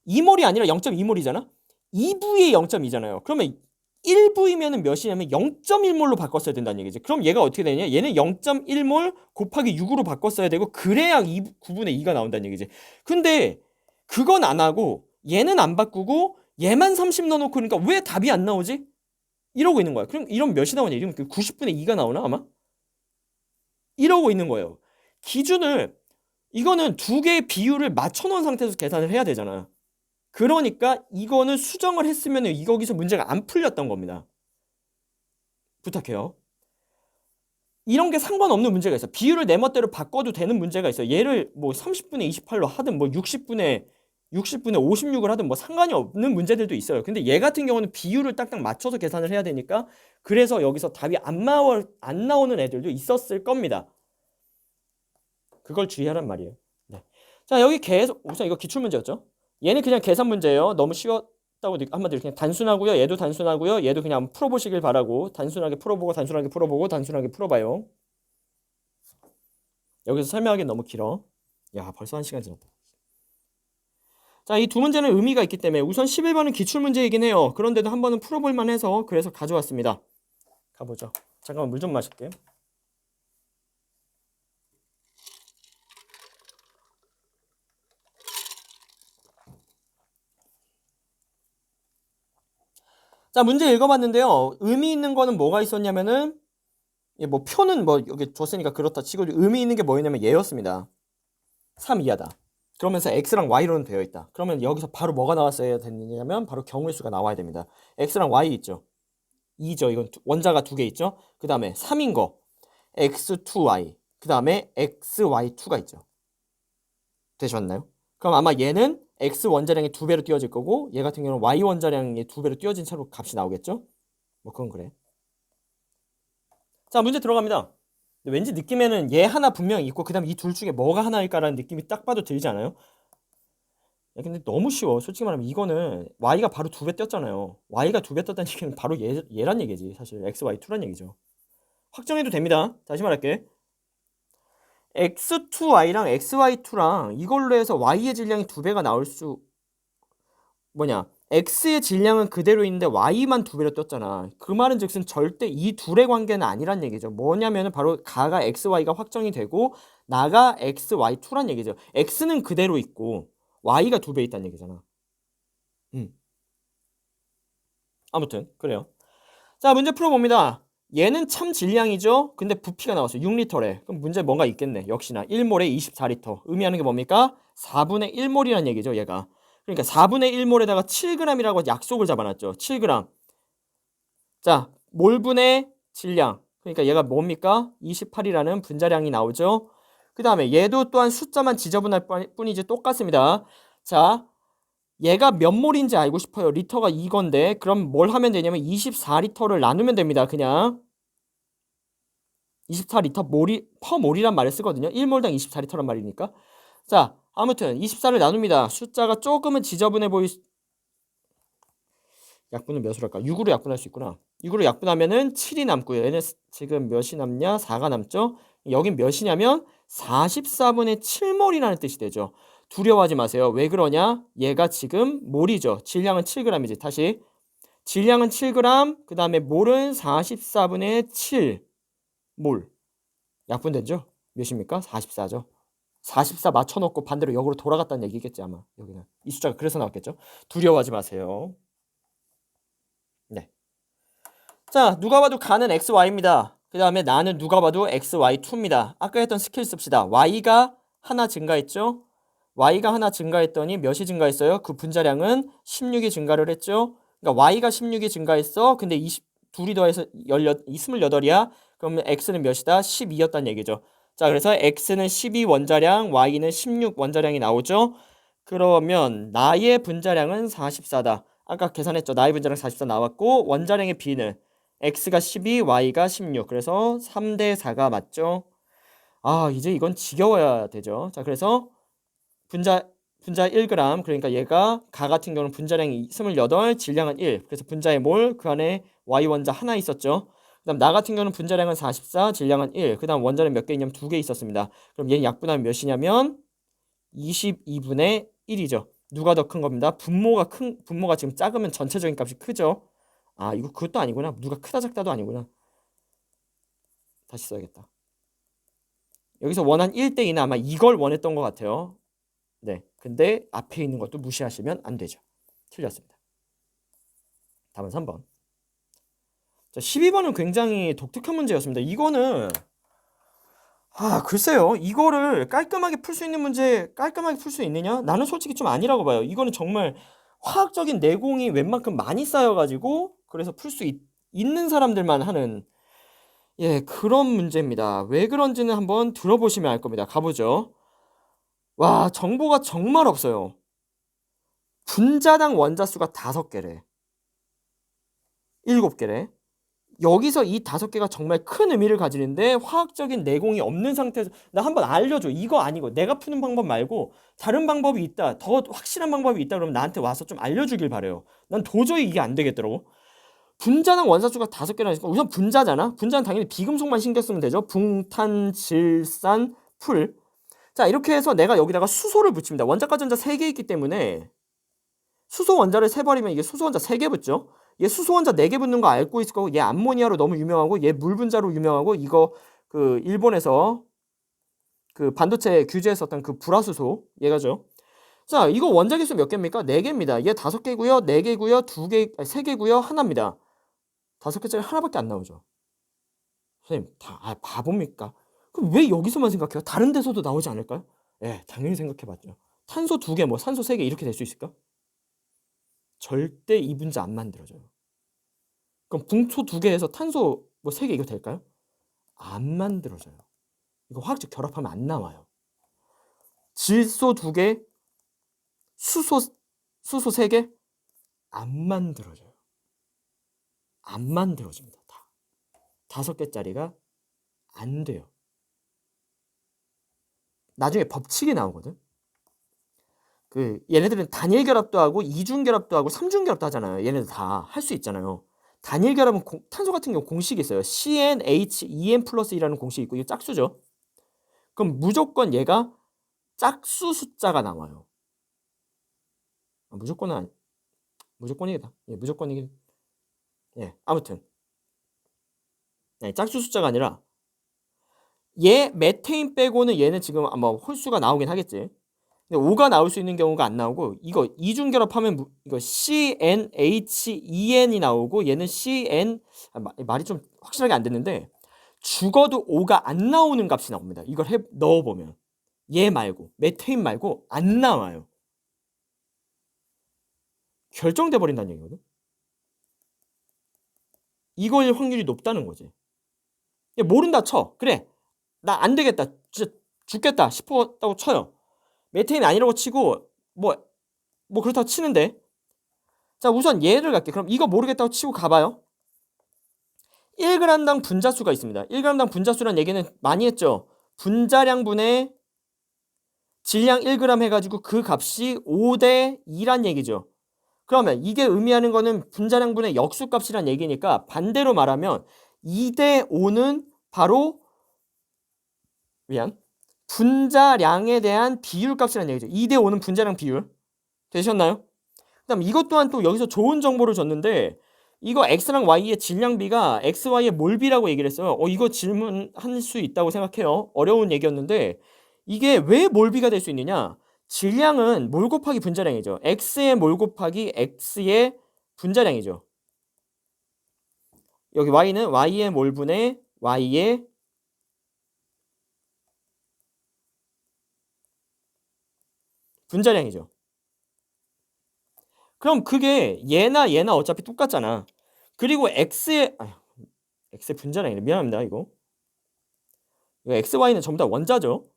2몰이 아니라 0.2몰이잖아? 2V에 0.2잖아요. 그러면 1V면은 몇이냐면 0.1몰로 바꿨어야 된다는 얘기지. 그럼 얘가 어떻게 되냐? 얘는 0.1몰 곱하기 6으로 바꿨어야 되고 그래야 9분의 2가 나온다는 얘기지. 근데 그건 안 하고 얘는 안 바꾸고 얘만 30 넣어놓고 그러니까 왜 답이 안 나오지? 이러고 있는 거야. 그럼 이러면 몇이 나오냐? 이러면 90분의 2가 나오나 아마? 이러고 있는 거예요. 기준을 이거는 두 개의 비율을 맞춰놓은 상태에서 계산을 해야 되잖아. 그러니까 이거는 수정을 했으면 거기서 문제가 안 풀렸던 겁니다. 부탁해요. 이런 게 상관없는 문제가 있어. 비율을 내 멋대로 바꿔도 되는 문제가 있어. 얘를 뭐 30분의 28로 하든 뭐 60분의 56을 하든 뭐 상관이 없는 문제들도 있어요. 근데 얘 같은 경우는 비율을 딱딱 맞춰서 계산을 해야 되니까 그래서 여기서 답이 안 나오는 애들도 있었을 겁니다. 그걸 주의하란 말이에요. 네. 자, 여기 계속 우선 이거 기출문제였죠. 얘는 그냥 계산 문제예요. 너무 쉬웠다고 한마디로 그냥 단순하고요. 얘도 단순하고요. 얘도 그냥 풀어보시길 바라고 단순하게 풀어보고 단순하게 풀어보고 단순하게 풀어봐요. 여기서 설명하기엔 너무 길어. 야, 벌써 1시간 지났다. 자, 이 두 문제는 의미가 있기 때문에 우선 11번은 기출문제이긴 해요. 그런데도 한 번은 풀어볼만 해서 그래서 가져왔습니다. 가보죠. 잠깐만 물 좀 마실게요. 자, 문제 읽어봤는데요. 의미 있는 거는 뭐가 있었냐면은 뭐 표는 뭐 여기 줬으니까 그렇다 치고 의미 있는 게 뭐였냐면 얘였습니다. 3 이하다. 그러면서 x랑 y로는 되어 있다. 그러면 여기서 바로 뭐가 나왔어야 되느냐면 바로 경우의 수가 나와야 됩니다. x랑 y 있죠. 2죠. 이건 원자가 두 개 있죠. 그 다음에 3인 거 x2y 그 다음에 xy2가 있죠. 되셨나요? 그럼 아마 얘는 x 원자량이 2배로 띄워질 거고 얘 같은 경우는 y 원자량이 2배로 띄워진 채로 값이 나오겠죠. 뭐 그건 그래. 자, 문제 들어갑니다. 왠지 느낌에는 얘 하나 분명히 있고 그 다음에 이 둘 중에 뭐가 하나일까라는 느낌이 딱 봐도 들지 않아요? 야, 근데 너무 쉬워. 솔직히 말하면 이거는 y가 바로 2배 떴잖아요. y가 2배 떴다는 얘기는 바로 얘란 얘기지. 사실 xy2란 얘기죠. 확정해도 됩니다. 다시 말할게. x2y랑 xy2랑 이걸로 해서 y의 질량이 2배가 나올 수 x의 질량은 그대로 있는데 y만 2배로 떴잖아. 그 말은 즉슨 절대 이 둘의 관계는 아니란 얘기죠. 뭐냐면은 바로 가가 xy가 확정이 되고 나가 xy2란 얘기죠. x는 그대로 있고 y가 2배 있다는 얘기잖아. 아무튼 그래요. 자, 문제 풀어봅니다. 얘는 참 질량이죠. 근데 부피가 나왔어요. 6리터래. 그럼 문제 뭔가 있겠네. 역시나 1몰에 24리터. 의미하는 게 뭡니까? 4분의 1몰이란 얘기죠, 얘가. 그러니까 4분의 1몰에다가 7g이라고 약속을 잡아놨죠. 7g. 자, 몰분의 질량. 그러니까 얘가 뭡니까? 28이라는 분자량이 나오죠. 그 다음에 얘도 또한 숫자만 지저분할 뿐이지 똑같습니다. 자, 얘가 몇 몰인지 알고 싶어요. 리터가 이건데 그럼 뭘 하면 되냐면 24리터를 나누면 됩니다. 그냥 24리터 몰이란 말을 쓰거든요. 1몰당 24리터란 말이니까. 자, 아무튼 24를 나눕니다. 숫자가 조금은 지저분해 약분은 몇으로 할까? 6으로 약분할 수 있구나. 6으로 약분하면은 7이 남고요. 얘는 지금 몇이 남냐? 4가 남죠. 여긴 몇이냐면 44분의 7몰이라는 뜻이 되죠. 두려워하지 마세요. 왜 그러냐? 얘가 지금 몰이죠. 질량은 7g이지. 다시 질량은 7g, 그 다음에 몰은 44분의 7몰. 약분되죠? 몇입니까? 44죠. 44 맞춰놓고 반대로 역으로 돌아갔다는 얘기겠지 아마. 여기는 이 숫자가 그래서 나왔겠죠. 두려워하지 마세요. 네. 자, 누가 봐도 가는 xy입니다. 그 다음에 나는 누가 봐도 xy2입니다. 아까 했던 스킬 씁시다. y가 하나 증가했죠. y가 하나 증가했더니 몇이 증가했어요? 그 분자량은 16이 증가를 했죠. 그러니까 y가 16이 증가했어. 근데 2이 더해서 28이야. 그러면 x는 몇이다? 12였단 얘기죠. 자, 그래서 x는 12 원자량, y는 16 원자량이 나오죠. 그러면 나의 분자량은 44다. 아까 계산했죠. 나의 분자량 44 나왔고 원자량의 b는 x가 12, y가 16. 그래서 3대 4가 맞죠. 아, 이제 이건 지겨워야 되죠. 자, 그래서 분자 1g. 그러니까 얘가 가 같은 경우는 분자량이 28, 질량은 1. 그래서 분자의 몰, 그 안에 y 원자 하나 있었죠. 그다음 나 같은 경우는 분자량은 44, 질량은 1. 그다음 원자는 몇 개 있냐면 2개 있었습니다. 그럼 얘는 약분하면 몇이냐면 22분의 1이죠. 누가 더 큰 겁니다. 분모가 지금 작으면 전체적인 값이 크죠. 아, 이거 그것도 아니구나. 누가 크다 작다도 아니구나. 다시 써야겠다. 여기서 원한 1대2는 아마 이걸 원했던 것 같아요. 네. 근데 앞에 있는 것도 무시하시면 안 되죠. 틀렸습니다. 다음은 3번. 자, 12번은 굉장히 독특한 문제였습니다. 이거는 글쎄요. 이거를 깔끔하게 풀 수 있는 문제 깔끔하게 풀 수 있느냐? 나는 솔직히 좀 아니라고 봐요. 이거는 정말 화학적인 내공이 웬만큼 많이 쌓여가지고 그래서 풀 수 있는 사람들만 하는 그런 문제입니다. 왜 그런지는 한번 들어보시면 알 겁니다. 가보죠. 와, 정보가 정말 없어요. 분자당 원자수가 5개래. 7개래. 여기서 이 5개가 정말 큰 의미를 가지는데 화학적인 내공이 없는 상태에서 나 한번 알려줘. 이거 아니고 내가 푸는 방법 말고 다른 방법이 있다. 더 확실한 방법이 있다. 그러면 나한테 와서 좀 알려주길 바래요. 난 도저히 이게 안 되겠더라고. 분자당 원자수가 5개라니까 우선 분자잖아. 분자는 당연히 비금속만 신경 쓰면 되죠. 붕탄, 질산, 풀. 자, 이렇게 해서 내가 여기다가 수소를 붙입니다. 원자과 전자 3개 있기 때문에 수소 원자를 세버리면 이게 수소 원자 3개 붙죠. 얘 수소 원자 4개 붙는 거 알고 있을 거고, 얘 암모니아로 너무 유명하고, 얘 물 분자로 유명하고, 이거 그 일본에서 그 반도체 규제했었던 그 불화수소 얘가죠. 자, 이거 원자 개수 몇 개입니까? 4개입니다. 얘 5개고요, 4개고요, 2개, 3개고요, 하나입니다. 5개짜리 하나밖에 안 나오죠. 선생님, 바보입니까? 그럼 왜 여기서만 생각해요? 다른 데서도 나오지 않을까요? 당연히 생각해봤죠. 탄소 2개, 뭐 산소 3개 이렇게 될 수 있을까? 절대 이 분자 안 만들어져요. 그럼 붕초 2개에서 탄소 뭐 3개 이거 될까요? 안 만들어져요. 이거 화학적 결합하면 안 나와요. 질소 2개, 수소 3개 안 만들어져요. 안 만들어집니다. 다. 5개짜리가 안 돼요. 나중에 법칙이 나오거든. 얘네들은 단일 결합도 하고 이중 결합도 하고 삼중 결합도 하잖아요. 얘네들 다 할 수 있잖아요. 단일 결합은 탄소 같은 경우 공식이 있어요. CnH2n 플러스 1이라는 공식이 있고 이거 짝수죠. 그럼 무조건 얘가 짝수 숫자가 나와요. 무조건이다. 무조건이긴. 아무튼 짝수 숫자가 아니라 얘 메테인 빼고는 얘는 지금 아마 홀수가 나오긴 하겠지. 근데 5가 나올 수 있는 경우가 안 나오고 이거 이중 결합하면 이거 CnH2n이 나오고 얘는 말이 좀 확실하게 안 됐는데 죽어도 5가 안 나오는 값이 나옵니다. 이걸 넣어보면 얘 말고 메테인 말고 안 나와요. 결정돼 버린다는 얘기거든. 이거일 확률이 높다는 거지. 모른다 쳐. 그래. 나 안 되겠다. 진짜 죽겠다 싶었다고 쳐요. 메테인 아니라고 치고 뭐 그렇다고 치는데 자 우선 얘를 갈게. 그럼 이거 모르겠다고 치고 가봐요. 1g당 분자수가 있습니다. 1g당 분자수란 얘기는 많이 했죠. 분자량분의 질량 1g 해가지고 그 값이 5대 2란 얘기죠. 그러면 이게 의미하는 거는 분자량분의 역수값이란 얘기니까 반대로 말하면 2대 5는 바로 분자량에 대한 비율값이라는 얘기죠. 2대 5는 분자량 비율. 되셨나요? 그다음 이것 또한 또 여기서 좋은 정보를 줬는데 이거 x랑 y의 질량비가 xy의 몰비라고 얘기를 했어요. 이거 질문할 수 있다고 생각해요. 어려운 얘기였는데 이게 왜 몰비가 될 수 있느냐? 질량은 몰 곱하기 분자량이죠. x의 몰 곱하기 x의 분자량이죠. 여기 y는 y의 몰분의 y의 분자량이죠. 그럼 그게 얘나 어차피 똑같잖아. 그리고 x의 분자량이네. 미안합니다. 이거 x, y는 전부 다 원자죠.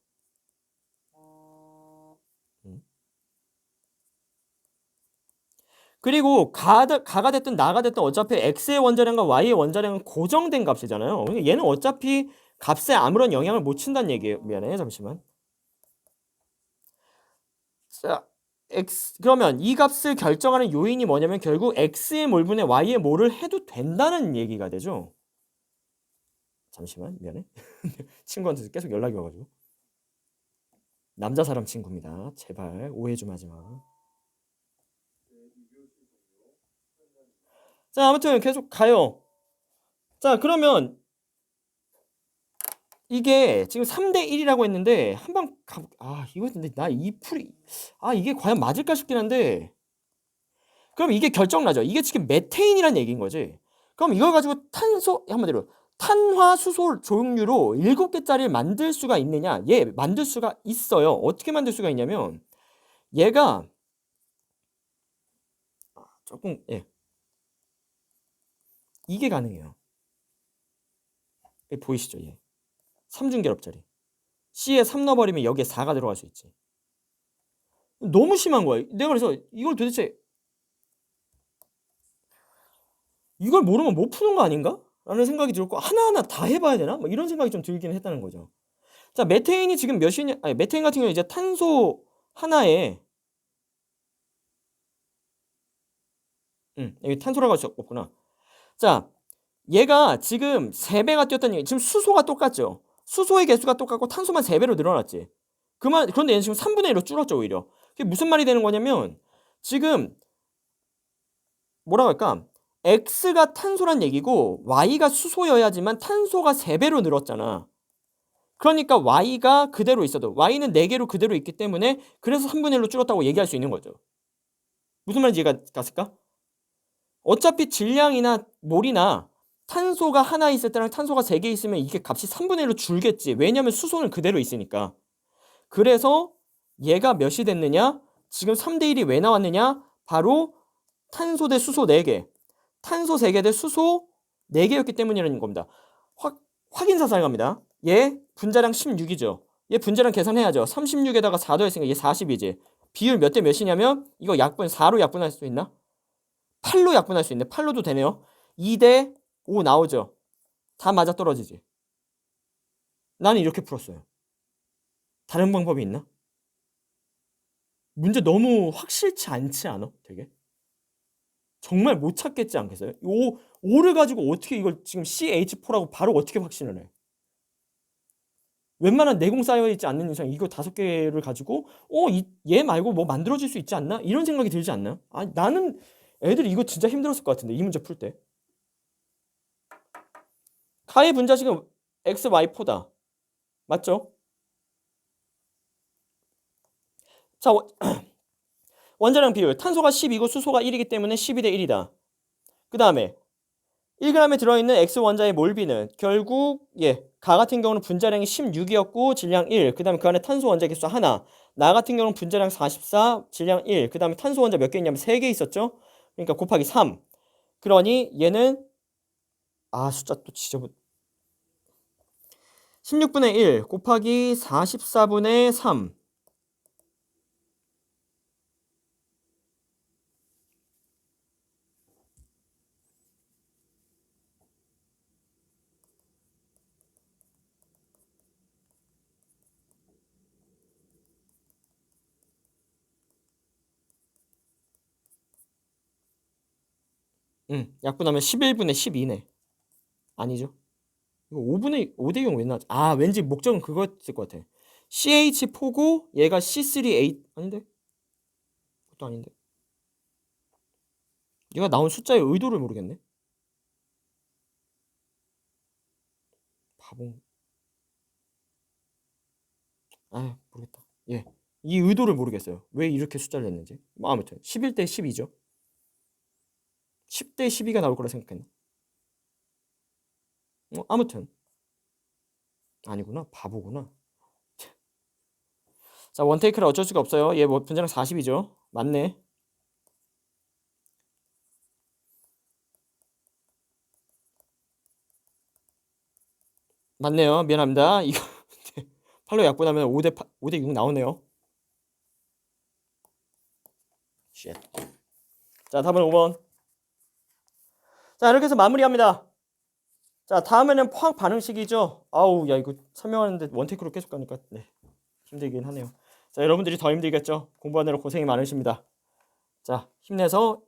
그리고 가가 됐든 나가 됐든 어차피 x의 원자량과 y의 원자량은 고정된 값이잖아요. 그러니까 얘는 어차피 값에 아무런 영향을 못 친다는 얘기예요. 미안해. 잠시만. 자, 그러면 이 값을 결정하는 요인이 뭐냐면 결국 x의 몰분의 y의 몰을 해도 된다는 얘기가 되죠. 잠시만. 미안해. 친구한테 계속 연락이 와가지고. 남자 사람 친구입니다. 제발 오해 좀 하지 마. 자, 아무튼 계속 가요. 자, 그러면 이게 지금 3대 1이라고 했는데 한번 이거 근데 나 이 풀이 이게 과연 맞을까 싶긴 한데 그럼 이게 결정나죠. 이게 지금 메테인이란 얘기인 거지. 그럼 이걸 가지고 탄소 한마디로 탄화수소 종류로 7개짜리를 만들 수가 있느냐? 예, 만들 수가 있어요. 어떻게 만들 수가 있냐면 얘가 조금 이게 가능해요. 보이시죠? 예. 3중결합짜리. C에 3 넣어버리면 여기에 4가 들어갈 수 있지. 너무 심한 거야. 내가 그래서 이걸 도대체 이걸 모르면 못 푸는 거 아닌가? 라는 생각이 들었고 하나하나 다 해봐야 되나? 뭐 이런 생각이 좀 들긴 했다는 거죠. 자, 메테인이 지금 몇이냐? 아니, 메테인 같은 경우는 이제 탄소 하나에 여기 탄소라고 할 수 없구나. 자, 얘가 지금 3배가 뛰었다는 얘기. 지금 수소가 똑같죠. 수소의 개수가 똑같고 탄소만 3배로 늘어났지. 그런데 얘는 지금 3분의 1로 줄었죠, 오히려. 그게 무슨 말이 되는 거냐면 지금 뭐라고 할까? X가 탄소란 얘기고 Y가 수소여야지만 탄소가 3배로 늘었잖아. 그러니까 Y가 그대로 있어도 Y는 4개로 그대로 있기 때문에 그래서 3분의 1로 줄었다고 얘기할 수 있는 거죠. 무슨 말인지 이해가 갔을까? 어차피 질량이나 몰이나 탄소가 하나 있을 때랑 탄소가 3개 있으면 이게 값이 3분의 1로 줄겠지. 왜냐면 수소는 그대로 있으니까. 그래서 얘가 몇이 됐느냐? 지금 3대 1이 왜 나왔느냐? 바로 탄소 대 수소 4개. 탄소 3개 대 수소 4개였기 때문이라는 겁니다. 확인사살 갑니다. 얘 분자량 16이죠. 얘 분자량 계산해야죠. 36에다가 4 더했으니까 얘 40이지. 비율 몇 대 몇이냐면 이거 약분 4로 약분할 수 있나? 8로 약분할 수 있네. 8로도 되네요. 2대 5 나오죠. 다 맞아떨어지지. 나는 이렇게 풀었어요. 다른 방법이 있나? 문제 너무 확실치 않지 않아? 되게? 정말 못 찾겠지 않겠어요? 5를 가지고 어떻게 이걸 지금 CH4라고 바로 어떻게 확신을 해? 웬만한 내공 쌓여있지 않는 이상 이거 5개를 가지고 얘 말고 뭐 만들어질 수 있지 않나? 이런 생각이 들지 않나요? 아니, 나는 애들이 이거 진짜 힘들었을 것 같은데 이 문제 풀 때. 카의 분자식은 XY4다. 맞죠? 자, 원자량 비율. 탄소가 10이고 수소가 1이기 때문에 12대 1이다. 그 다음에 1g에 들어있는 X원자의 몰비는 결국 가 같은 경우는 분자량이 16이었고 질량 1. 그 다음에 그 안에 탄소 원자 개수 하나. 나 같은 경우는 분자량 44, 질량 1. 그 다음에 탄소 원자 몇 개 있냐면 3개 있었죠? 그러니까 곱하기 3. 그러니 얘는 숫자 또 지저분. 16분의 1 곱하기 44분의 3. 약분하면 11분의 12네. 아니죠? 이거 5대 0 왜 나왔지? 왠지 목적은 그거였을 것 같아. CH4고 얘가 C3H 아닌데? 그것도 아닌데. 얘가 나온 숫자의 의도를 모르겠네. 바보. 모르겠다. 이 의도를 모르겠어요. 왜 이렇게 숫자를 냈는지. 아무튼 11대 12죠. 10대 12가 나올 거라 생각했나? 아무튼 아니구나. 바보구나. 자, 원테이크라 어쩔 수가 없어요. 얘 분자량 40이죠. 맞네. 맞네요. 미안합니다. 이거 8로 약분하면 5대 6 나오네요. 쉣. 자, 답은 5번. 자, 이렇게 해서 마무리합니다. 자, 다음에는 포항 반응식이죠. 야, 이거 설명하는데 원테이크로 계속 가니까 힘들긴 하네요. 자, 여러분들이 더 힘들겠죠. 공부하느라 고생이 많으십니다. 자, 힘내서